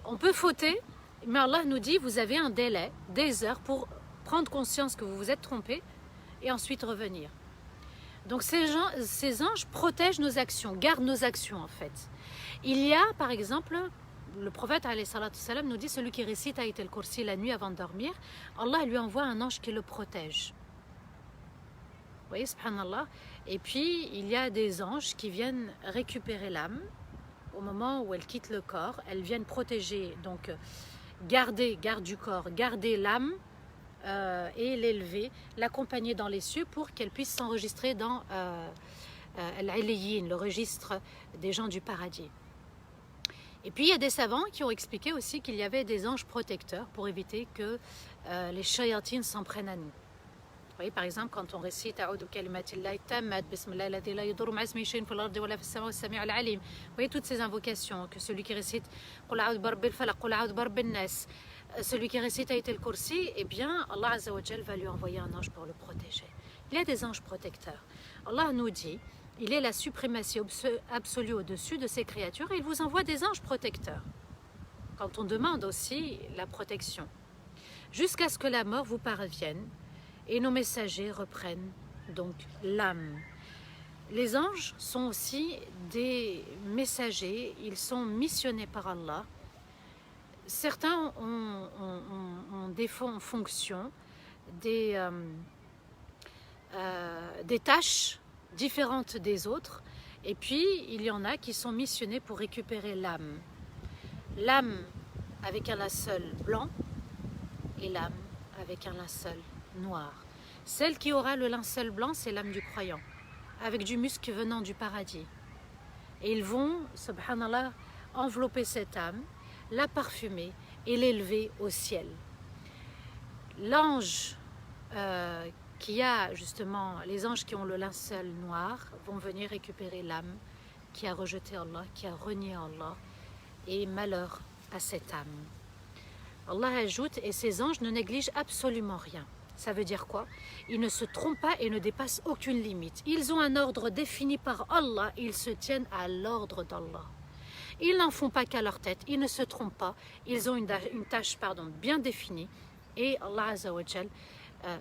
S1: On peut fauter, mais Allah nous dit, vous avez un délai, des heures pour prendre conscience que vous vous êtes trompé et ensuite revenir. Donc ces anges protègent nos actions, gardent nos actions en fait. Il y a par exemple, le prophète alayhi salatu salam nous dit, celui qui récite Ayat al-Kursi la nuit avant de dormir, Allah lui envoie un ange qui le protège. Vous voyez, subhanallah. Et puis il y a des anges qui viennent récupérer l'âme au moment où elle quitte le corps. Elles viennent protéger, donc garder du corps, garder l'âme et l'élever, l'accompagner dans les cieux pour qu'elle puisse s'enregistrer dans al-'Iliyyin, le registre des gens du paradis. Et puis il y a des savants qui ont expliqué aussi qu'il y avait des anges protecteurs pour éviter que les shayatines s'en prennent à nous. Vous voyez, par exemple, quand on récite A'udhu kalimatillahi tammat bismillahi alladhi la yadurru ma'a ismihi shay'un fil ardi wa la fis samawati was-sami'ul 'alim. Vous voyez toutes ces invocations, que celui qui récite Qul a'udhu birabbil falaq, Qul a'udhu birabbin nas, celui qui récite Ayat al-Kursi, eh bien Allah Azza wa Jal va lui envoyer un ange pour le protéger. Il y a des anges protecteurs. Allah nous dit, il est la suprématie absolue au-dessus de ses créatures et il vous envoie des anges protecteurs. Quand on demande aussi la protection, jusqu'à ce que la mort vous parvienne, et nos messagers reprennent donc l'âme. Les anges sont aussi des messagers, ils sont missionnés par Allah. Certains ont des fonctions, des tâches différentes des autres, et puis il y en a qui sont missionnés pour récupérer l'âme. L'âme avec un linceul blanc et l'âme avec un linceul noir. Celle qui aura le linceul blanc, c'est l'âme du croyant, avec du musc venant du paradis. Et ils vont, subhanallah, envelopper cette âme, la parfumer et l'élever au ciel. L'ange qui a justement, les anges qui ont le linceul noir vont venir récupérer l'âme qui a rejeté Allah, qui a renié Allah, et malheur à cette âme. Allah ajoute, et ces anges ne négligent absolument rien. Ça veut dire quoi? Ils ne se trompent pas et ne dépassent aucune limite. Ils ont un ordre défini par Allah, ils se tiennent à l'ordre d'Allah. Ils n'en font pas qu'à leur tête, ils ne se trompent pas, ils ont une tâche bien définie. Et Allah Azza wa Jal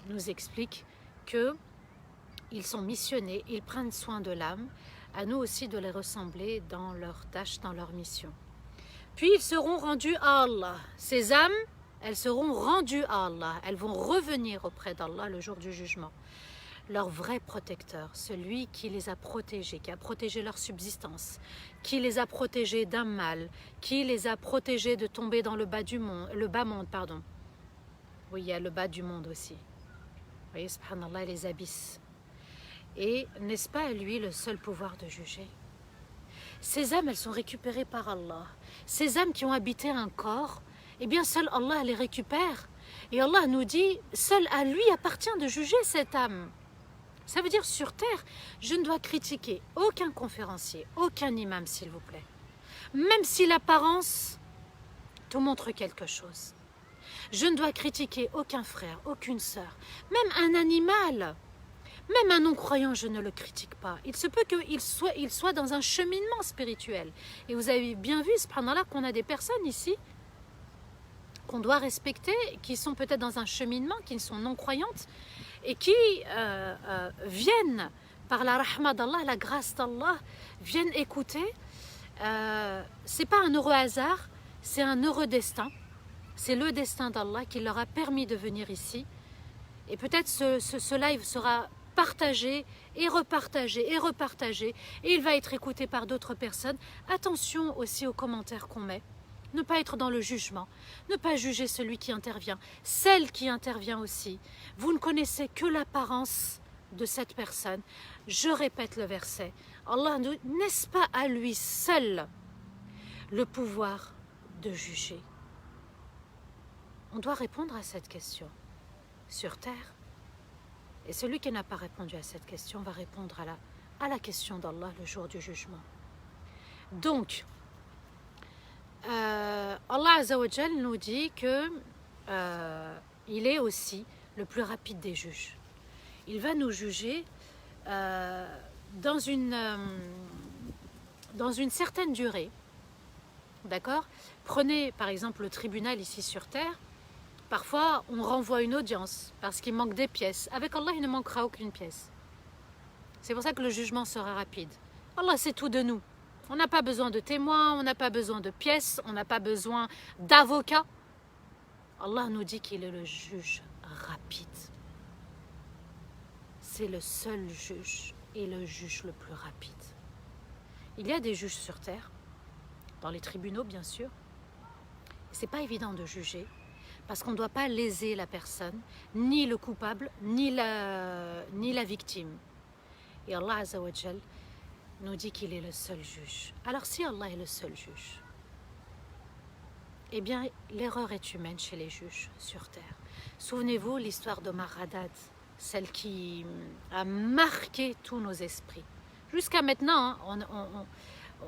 S1: nous explique qu'ils sont missionnés, ils prennent soin de l'âme, à nous aussi de les ressembler dans leurs tâches, dans leur mission. Puis ils seront rendus à Allah. Ces âmes, elles seront rendues à Allah. Elles vont revenir auprès d'Allah le jour du jugement. Leur vrai protecteur, celui qui les a protégés, qui a protégé leur subsistance, qui les a protégés d'un mal, qui les a protégés de tomber dans le bas monde. Oui, il y a le bas du monde aussi. Vous voyez, subhanallah, les abysses. Et n'est-ce pas à lui le seul pouvoir de juger? Ces âmes, elles sont récupérées par Allah. Ces âmes qui ont habité un corps, eh bien seul Allah les récupère. Et Allah nous dit, seul à lui appartient de juger cette âme. Ça veut dire sur terre, je ne dois critiquer aucun conférencier, aucun imam s'il vous plaît. Même si l'apparence te montre quelque chose. Je ne dois critiquer aucun frère, aucune sœur, même un animal. Même un non-croyant, je ne le critique pas. Il se peut qu'il soit dans un cheminement spirituel. Et vous avez bien vu, subhanallah, qu'on a des personnes ici qu'on doit respecter, qui sont peut-être dans un cheminement, qui sont non-croyantes, et qui viennent, par la rahma d'Allah, la grâce d'Allah, viennent écouter. C'est pas un heureux hasard, c'est un heureux destin. C'est le destin d'Allah qui leur a permis de venir ici. Et peut-être ce live sera partagé et repartagé et repartagé, et il va être écouté par d'autres personnes. Attention aussi aux commentaires qu'on met. Ne pas être dans le jugement, ne pas juger celui qui intervient, celle qui intervient aussi. Vous ne connaissez que l'apparence de cette personne. Je répète le verset. Allah, n'est-ce pas à lui seul le pouvoir de juger? On doit répondre à cette question sur terre. Et celui qui n'a pas répondu à cette question va répondre à la question d'Allah le jour du jugement. Donc, Allah Azza wa Jal nous dit que il est aussi le plus rapide des juges. Il va nous juger dans une certaine durée. D'accord? Prenez par exemple le tribunal ici sur terre. Parfois, on renvoie une audience parce qu'il manque des pièces. Avec Allah, il ne manquera aucune pièce. C'est pour ça que le jugement sera rapide. Allah sait tout de nous. On n'a pas besoin de témoins, on n'a pas besoin de pièces, on n'a pas besoin d'avocats. Allah nous dit qu'il est le juge rapide. C'est le seul juge et le juge le plus rapide. Il y a des juges sur terre, dans les tribunaux bien sûr. C'est pas évident de juger. Parce qu'on ne doit pas léser la personne, ni le coupable, ni la victime. Et Allah Azza wa Jal nous dit qu'il est le seul juge. Alors si Allah est le seul juge, eh bien l'erreur est humaine chez les juges sur terre. Souvenez-vous l'histoire d'Omar Haddad, celle qui a marqué tous nos esprits. Jusqu'à maintenant,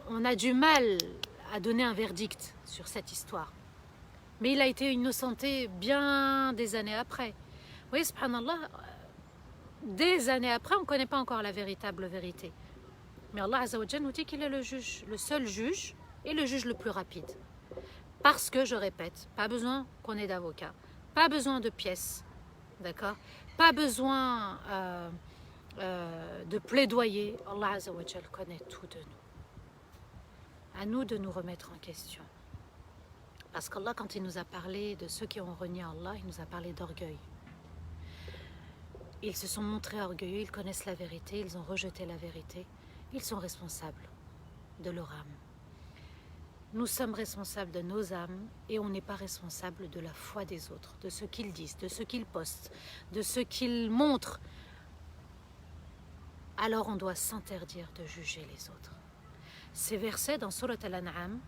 S1: on a du mal à donner un verdict sur cette histoire. Mais il a été innocenté bien des années après. Vous voyez, subhanallah, des années après, on ne connaît pas encore la véritable vérité. Mais Allah Azza wa Jalla nous dit qu'il est le juge, le seul juge et le juge le plus rapide. Parce que, je répète, pas besoin qu'on ait d'avocat, pas besoin de pièces, d'accord? Pas besoin de plaidoyer. Allah Azza wa Jalla connaît tout de nous. À nous de nous remettre en question. Parce qu'Allah, quand il nous a parlé de ceux qui ont renié Allah, il nous a parlé d'orgueil. Ils se sont montrés orgueilleux, ils connaissent la vérité, ils ont rejeté la vérité. Ils sont responsables de leur âme. Nous sommes responsables de nos âmes et on n'est pas responsable de la foi des autres, de ce qu'ils disent, de ce qu'ils postent, de ce qu'ils montrent. Alors on doit s'interdire de juger les autres. Ces versets dans Surat Al-An'am,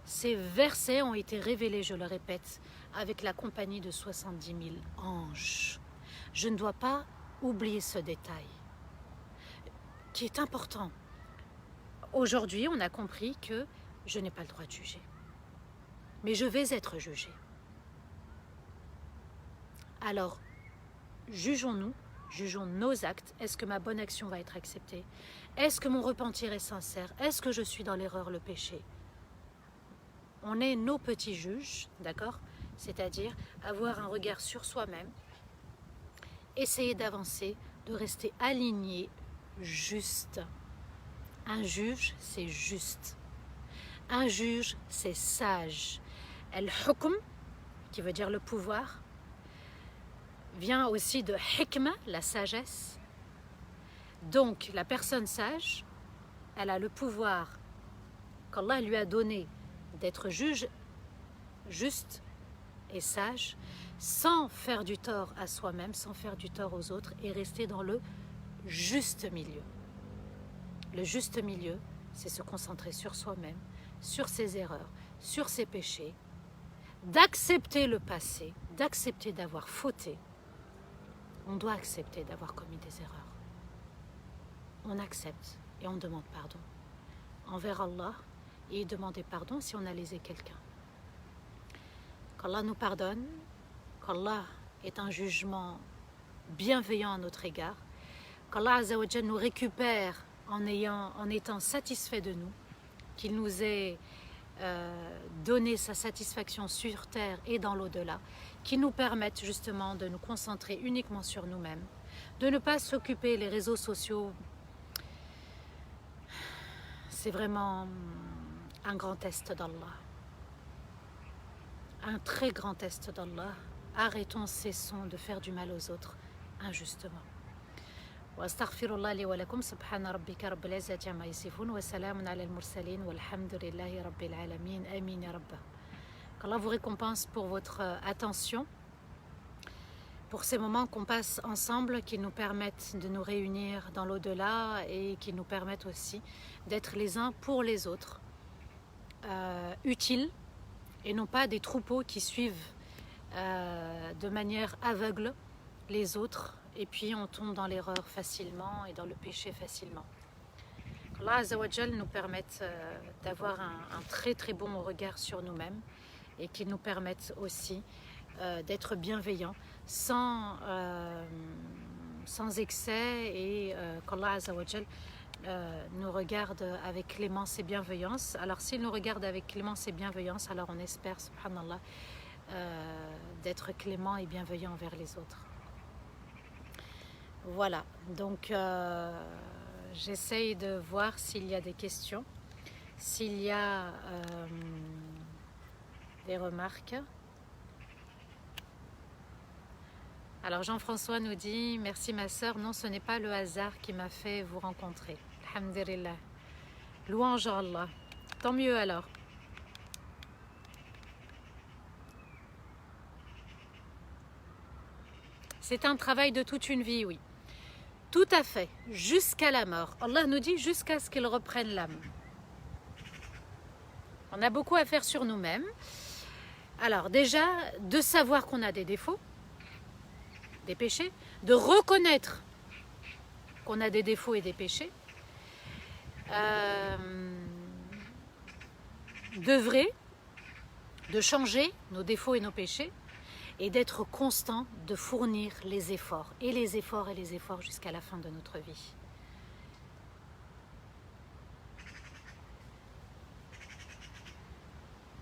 S1: ces versets ont été révélés, je le répète, avec la compagnie de 70 000 anges. Je ne dois pas oublier ce détail, qui est important. Aujourd'hui, on a compris que je n'ai pas le droit de juger. Mais je vais être jugée. Alors, jugeons-nous, jugeons nos actes. Est-ce que ma bonne action va être acceptée? Est-ce que mon repentir est sincère? Est-ce que je suis dans l'erreur, le péché? On est nos petits juges, d'accord? C'est-à-dire avoir un regard sur soi-même, essayer d'avancer, de rester aligné, juste. Un juge, c'est juste. Un juge, c'est sage. Al-hukm, qui veut dire le pouvoir, vient aussi de hikma, la sagesse. Donc, la personne sage, elle a le pouvoir qu'Allah lui a donné d'être juge juste et sage, sans faire du tort à soi-même, sans faire du tort aux autres, et rester dans le juste milieu. Le juste milieu, c'est se concentrer sur soi-même, sur ses erreurs, sur ses péchés, d'accepter le passé, d'accepter d'avoir fauté. On doit accepter d'avoir commis des erreurs. On accepte et on demande pardon envers Allah et demander pardon si on a lésé quelqu'un. Qu'Allah nous pardonne, qu'Allah ait un jugement bienveillant à notre égard, qu'Allah Azza wa Jalla nous récupère en étant satisfait de nous, qu'il nous ait donné sa satisfaction sur terre et dans l'au-delà, qui nous permette justement de nous concentrer uniquement sur nous-mêmes, de ne pas s'occuper les réseaux sociaux. C'est vraiment un grand test d'Allah, un très grand test d'Allah. Arrêtons, cessons de faire du mal aux autres injustement. واستغفر الله لي ولكم سبحان ربك رب العزة عما يصفون وسلام على المرسلين والحمد لله رب العالمين آمين يا رب. Qu'Allah vous récompense pour votre attention, pour ces moments qu'on passe ensemble, qui nous permettent de nous réunir dans l'au-delà et qui nous permettent aussi d'être les uns pour les autres, utiles et non pas des troupeaux qui suivent de manière aveugle les autres. Et puis on tombe dans l'erreur facilement et dans le péché facilement. Allah Azza wa Jal nous permette d'avoir un très très bon regard sur nous-mêmes et qu'il nous permette aussi d'être bienveillants sans excès et qu'Allah Azza wa Jal nous regarde avec clémence et bienveillance. Alors s'il nous regarde avec clémence et bienveillance, alors on espère, subhanallah, d'être clément et bienveillant envers les autres. Voilà, donc j'essaye de voir s'il y a des questions, s'il y a des remarques. Alors Jean-François nous dit, merci ma sœur, non ce n'est pas le hasard qui m'a fait vous rencontrer. Alhamdulillah. Louange à Allah. Tant mieux alors. C'est un travail de toute une vie, oui. Tout à fait, jusqu'à la mort. Allah nous dit jusqu'à ce qu'il reprenne l'âme. On a beaucoup à faire sur nous-mêmes. Alors déjà, de savoir qu'on a des défauts, des péchés, de reconnaître qu'on a des défauts et des péchés, d'œuvrer, de changer nos défauts et nos péchés, et d'être constant, de fournir les efforts, et les efforts et les efforts jusqu'à la fin de notre vie.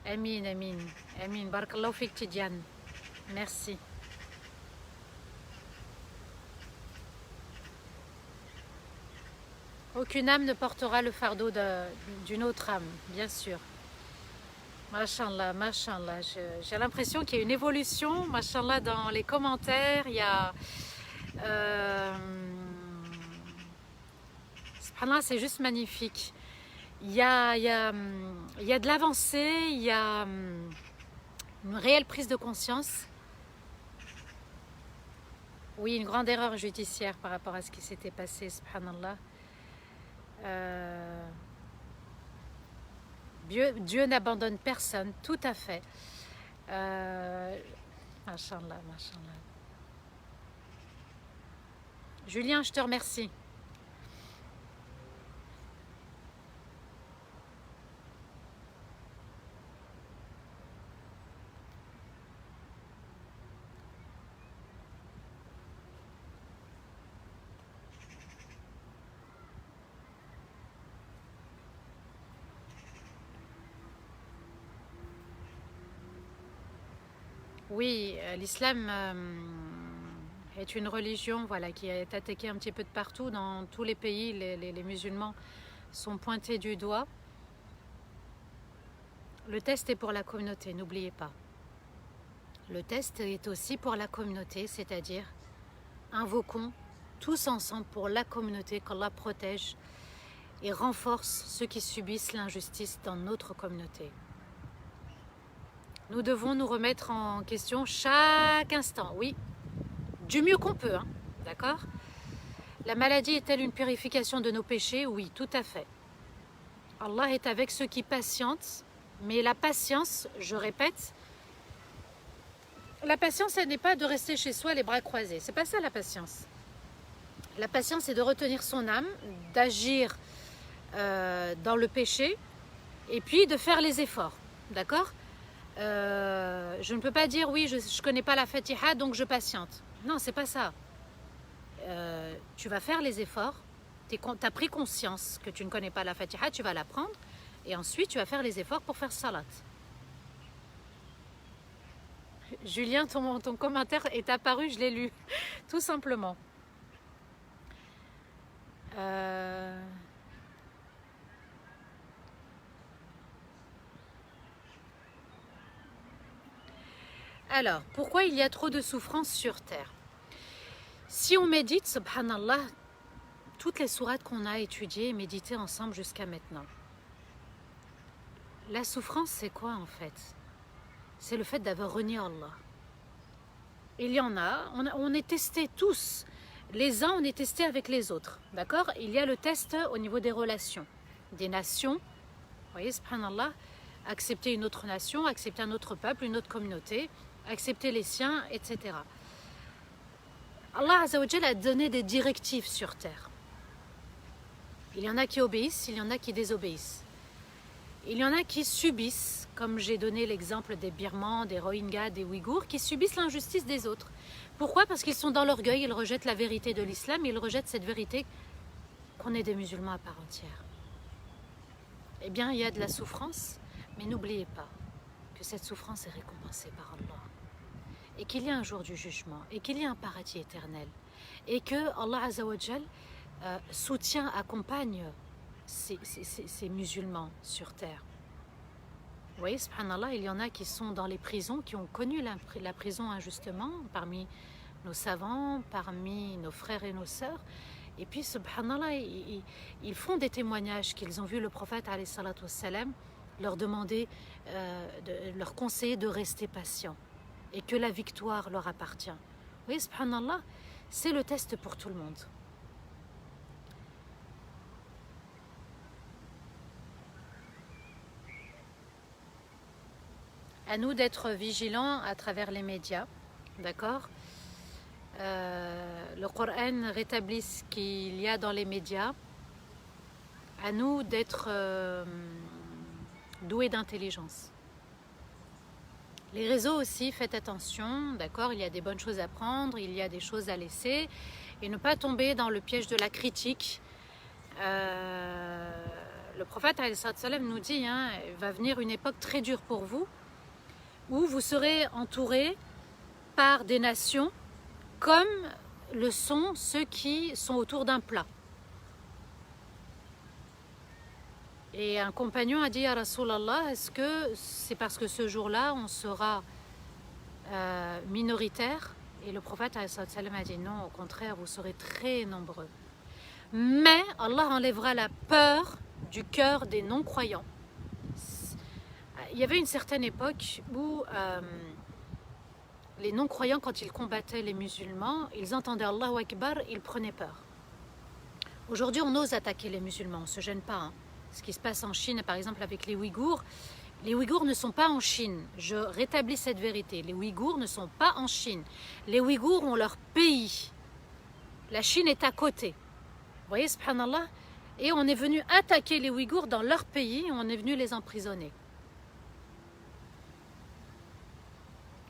S1: Amin, amin, amin. Barakallahu fik Tidiane. Merci. Aucune âme ne portera le fardeau d'une autre âme, bien sûr. Mashallah, mashallah. J'ai l'impression qu'il y a une évolution, mashallah, dans les commentaires. Il y a... subhanallah, c'est juste magnifique. Il y a de l'avancée, il y a une réelle prise de conscience. Oui, une grande erreur judiciaire par rapport à ce qui s'était passé, subhanallah. Dieu n'abandonne personne, tout à fait. Machallah, machallah. Julien, je te remercie. Oui, l'islam est une religion, voilà, qui est attaquée un petit peu de partout. Dans tous les pays, les musulmans sont pointés du doigt. Le test est pour la communauté, n'oubliez pas. Le test est aussi pour la communauté, c'est-à-dire invoquons tous ensemble pour la communauté, qu'Allah protège et renforce ceux qui subissent l'injustice dans notre communauté. Nous devons nous remettre en question chaque instant, oui, du mieux qu'on peut, hein, d'accord? La maladie est-elle une purification de nos péchés? Oui, tout à fait. Allah est avec ceux qui patientent, mais la patience, je répète, la patience, elle n'est pas de rester chez soi les bras croisés, c'est pas ça la patience. La patience, c'est de retenir son âme, d'agir dans le péché, et puis de faire les efforts, d'accord? Je ne peux pas dire oui, je ne connais pas la Fatiha donc je patiente. Non, c'est pas ça. Tu vas faire les efforts, tu as pris conscience que tu ne connais pas la Fatiha, tu vas l'apprendre et ensuite tu vas faire les efforts pour faire salat. Julien, ton commentaire est apparu, je l'ai lu, tout simplement. Alors, pourquoi il y a trop de souffrance sur terre? Si on médite, subhanallah, toutes les sourates qu'on a étudiées et méditées ensemble jusqu'à maintenant, la souffrance, c'est quoi en fait? C'est le fait d'avoir renié Allah. Il y en a, on est testés tous. Les uns, on est testés avec les autres. D'accord? Il y a le test au niveau des relations, des nations. Vous voyez, subhanallah, accepter une autre nation, accepter un autre peuple, une autre communauté, accepter les siens, etc. Allah Azza wa Jalla a donné des directives sur terre. Il y en a qui obéissent, il y en a qui désobéissent. Il y en a qui subissent, comme j'ai donné l'exemple des Birmans, des Rohingyas, des Ouïghours, qui subissent l'injustice des autres. Pourquoi? Parce qu'ils sont dans l'orgueil, ils rejettent la vérité de l'islam, ils rejettent cette vérité qu'on est des musulmans à part entière. Eh bien, il y a de la souffrance, mais n'oubliez pas que cette souffrance est récompensée par Allah. Et qu'il y a un jour du jugement, et qu'il y a un paradis éternel. Et que Allah Azza wa Jal soutient, accompagne ces musulmans sur terre. Vous voyez, subhanallah, il y en a qui sont dans les prisons, qui ont connu la prison injustement, parmi nos savants, parmi nos frères et nos sœurs. Et puis, subhanallah, ils font des témoignages qu'ils ont vu le prophète, alayhi salatu wassalam, leur demander, leur conseiller de rester patient et que la victoire leur appartient. Vous voyez, subhanallah, c'est le test pour tout le monde. à nous d'être vigilants à travers les médias, d'accord. Le Coran rétablit ce qu'il y a dans les médias. À nous d'être doués d'intelligence. Les réseaux aussi, faites attention, d'accord, il y a des bonnes choses à prendre, il y a des choses à laisser, et ne pas tomber dans le piège de la critique. Le prophète nous dit, il va venir une époque très dure pour vous, où vous serez entourés par des nations comme le sont ceux qui sont autour d'un plat. Et un compagnon a dit à Rasulallah, est-ce que c'est parce que ce jour-là, on sera minoritaire? Et le prophète a dit non, au contraire, vous serez très nombreux. Mais Allah enlèvera la peur du cœur des non-croyants. Il y avait une certaine époque où les non-croyants, quand ils combattaient les musulmans, ils entendaient Allahu Akbar, ils prenaient peur. Aujourd'hui, on ose attaquer les musulmans, on ne se gêne pas. Ce qui se passe en Chine, par exemple, avec les Ouïghours ne sont pas en Chine. Je rétablis cette vérité. Les Ouïghours ne sont pas en Chine. Les Ouïghours ont leur pays. La Chine est à côté. Vous voyez, subhanallah. Et on est venu attaquer les Ouïghours dans leur pays, on est venu les emprisonner.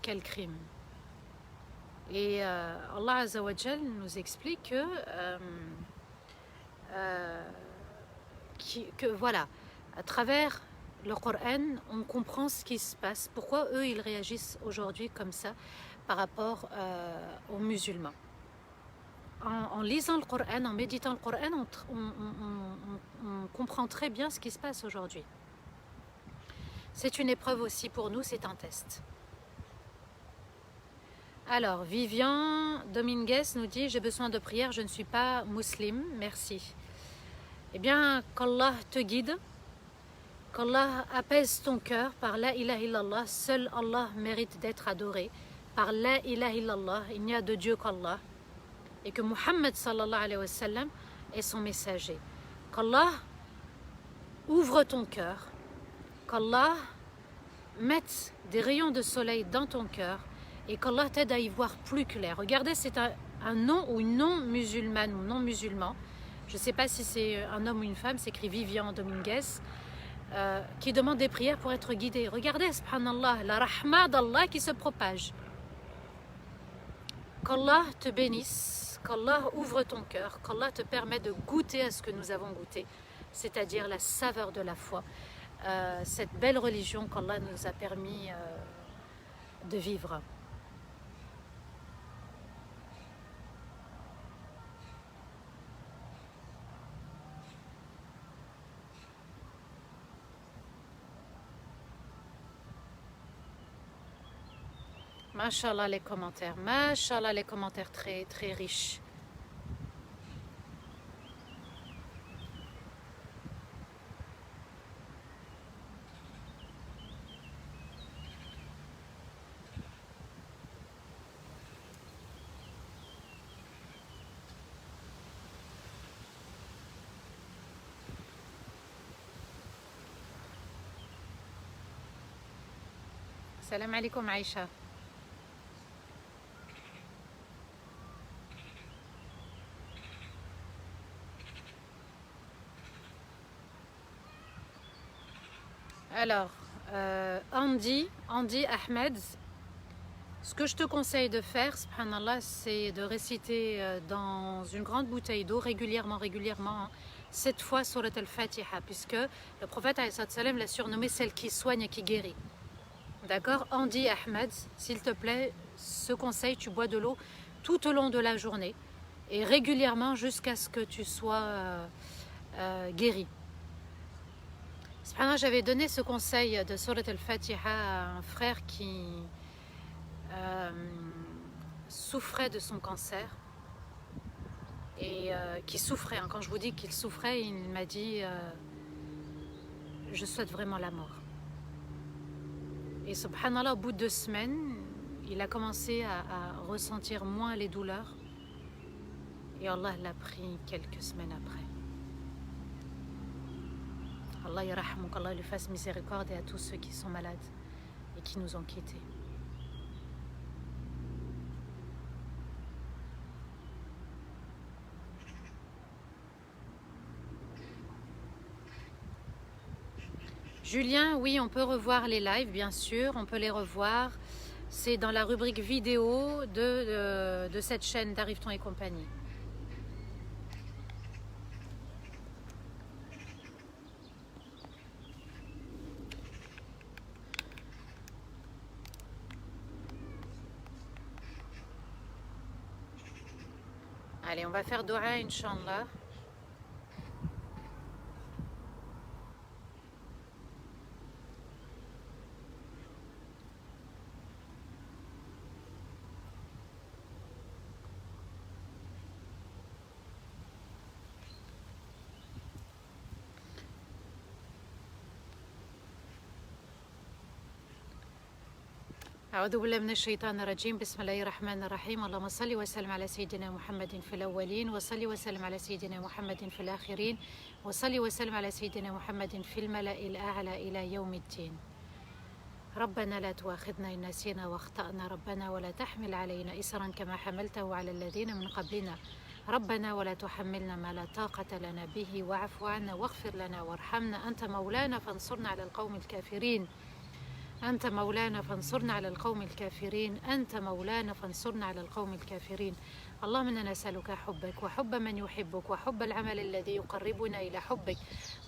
S1: Quel crime. Et Allah Azza wa Jal nous explique que voilà, à travers le Coran, on comprend ce qui se passe. Pourquoi eux, ils réagissent aujourd'hui comme ça par rapport aux musulmans. En lisant le Coran, en méditant le Coran, on comprend très bien ce qui se passe aujourd'hui. C'est une épreuve aussi pour nous, c'est un test. Alors, Vivian Dominguez nous dit « J'ai besoin de prière, je ne suis pas musulmane, merci ». Eh bien, qu'Allah te guide, qu'Allah apaise ton cœur par la ilaha illallah. Seul Allah mérite d'être adoré. Par la ilaha illallah, il n'y a de Dieu qu'Allah. Et que Muhammad sallallahu alayhi wa sallam est son messager. Qu'Allah ouvre ton cœur, qu'Allah mette des rayons de soleil dans ton cœur et qu'Allah t'aide à y voir plus clair. Regardez, c'est un non ou une non-musulmane ou non-musulman. Je ne sais pas si c'est un homme ou une femme, c'est écrit Vivian Dominguez, qui demande des prières pour être guidé. Regardez, subhanallah, la rahma d'Allah qui se propage. Qu'Allah te bénisse, qu'Allah ouvre ton cœur, qu'Allah te permette de goûter à ce que nous avons goûté, c'est-à-dire la saveur de la foi, cette belle religion qu'Allah nous a permis de vivre. Mashallah les commentaires, mashallah les commentaires très très riches. Salam alaikum Aïcha. Alors, Andy Ahmed, ce que je te conseille de faire, subhanallah, c'est de réciter dans une grande bouteille d'eau régulièrement, 7 fois surat al-Fatiha, puisque le prophète l'a surnommée celle qui soigne et qui guérit. D'accord, Andy Ahmed, s'il te plaît, ce conseil, tu bois de l'eau tout au long de la journée et régulièrement jusqu'à ce que tu sois guéri. J'avais donné ce conseil de Surat al-Fatiha à un frère qui souffrait de son cancer et qui souffrait. Quand je vous dis qu'il souffrait, il m'a dit je souhaite vraiment la mort. Et subhanallah, au bout de 2 semaines, il a commencé à ressentir moins les douleurs et Allah l'a pris quelques semaines après. Allah yarahmouk, qu'Allah lui fasse miséricorde à tous ceux qui sont malades et et qui nous ont quittés. Julien, oui, on peut revoir les lives, bien sûr, on peut les revoir. C'est dans la rubrique vidéo de cette chaîne d'Arrive-t-on et compagnie. Allez, on va faire dua, Inch'Allah. أعوذ بالله من الشيطان الرجيم بسم الله الرحمن الرحيم اللهم صل وسلم على سيدنا محمد في الأولين وصل وسلم على سيدنا محمد في الآخرين وصل وسلم على سيدنا محمد في الملأ الأعلى إلى يوم الدين. ربنا لا تؤاخذنا إن نسينا واخطأنا ربنا ولا تحمل علينا إسرا كما حملته على الذين من قبلنا ربنا ولا تحملنا ما لا طاقة لنا به واعف عنا واغفر لنا وارحمنا أنت مولانا فانصرنا على القوم الكافرين أنت مولانا فانصرنا على القوم الكافرين أنت مولانا فانصرنا على القوم الكافرين. اللهم إنا نسألك حبك وحب من يحبك وحب العمل الذي يقربنا إلى حبك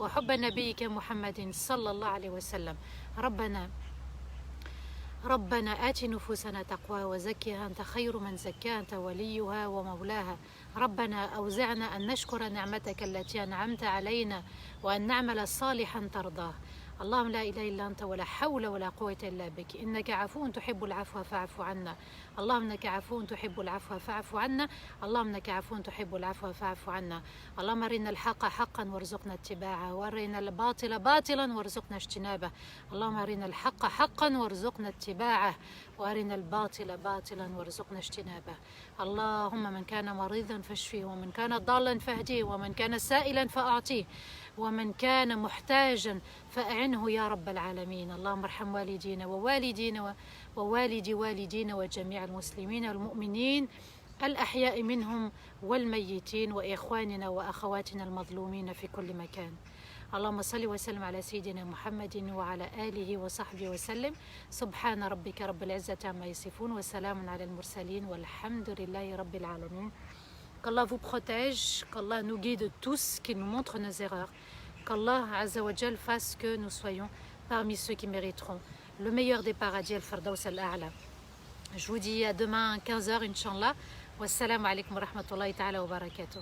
S1: وحب نبيك محمد صلى الله عليه وسلم. ربنا آت نفوسنا تقوى وزكها أنت خير من زكاها أنت وليها ومولاها. ربنا أوزعنا أن نشكر نعمتك التي أنعمت علينا وأن نعمل صالحا ترضاه. اللهم لا إله إلا أنت ولا حول ولا قوة إلا بك إنك عفو تحب العفو فاعف عنا. اللهم إنك عفو تحب العفو فاعف عنا. اللهم إنك عفو تحب العفو فاعف عنا. اللهم أرنا الحق حقا وارزقنا اتباعه وأرنا الباطل باطلا وارزقنا اجتنابه. اللهم أرنا الحق حقا وارزقنا اتباعه وأرنا الباطل باطلا وارزقنا اجتنابه. اللهم من كان مريضا فاشفيه ومن كان ضالا فاهديه ومن كان سائلا فأعطيه ومن كان محتاجا فأعنه يا رب العالمين. اللهم ارحم والدينا ووالدي والدينا وجميع المسلمين والمؤمنين الأحياء منهم والميتين وإخواننا وأخواتنا المظلومين في كل مكان. اللهم صل وسلم على سيدنا محمد وعلى آله وصحبه وسلم. سبحان ربك رب العزة عما يصفون وسلام على المرسلين والحمد لله رب العالمين. Qu'Allah vous protège, qu'Allah nous guide tous, qu'il nous montre nos erreurs, qu'Allah Azza wa Jal fasse que nous soyons parmi ceux qui mériteront le meilleur des paradis, al-Firdaus al-A'la. Je vous dis à demain à 15h, Inch'Allah. Wassalamu alaikum wa rahmatullahi ta'ala wa barakatuh.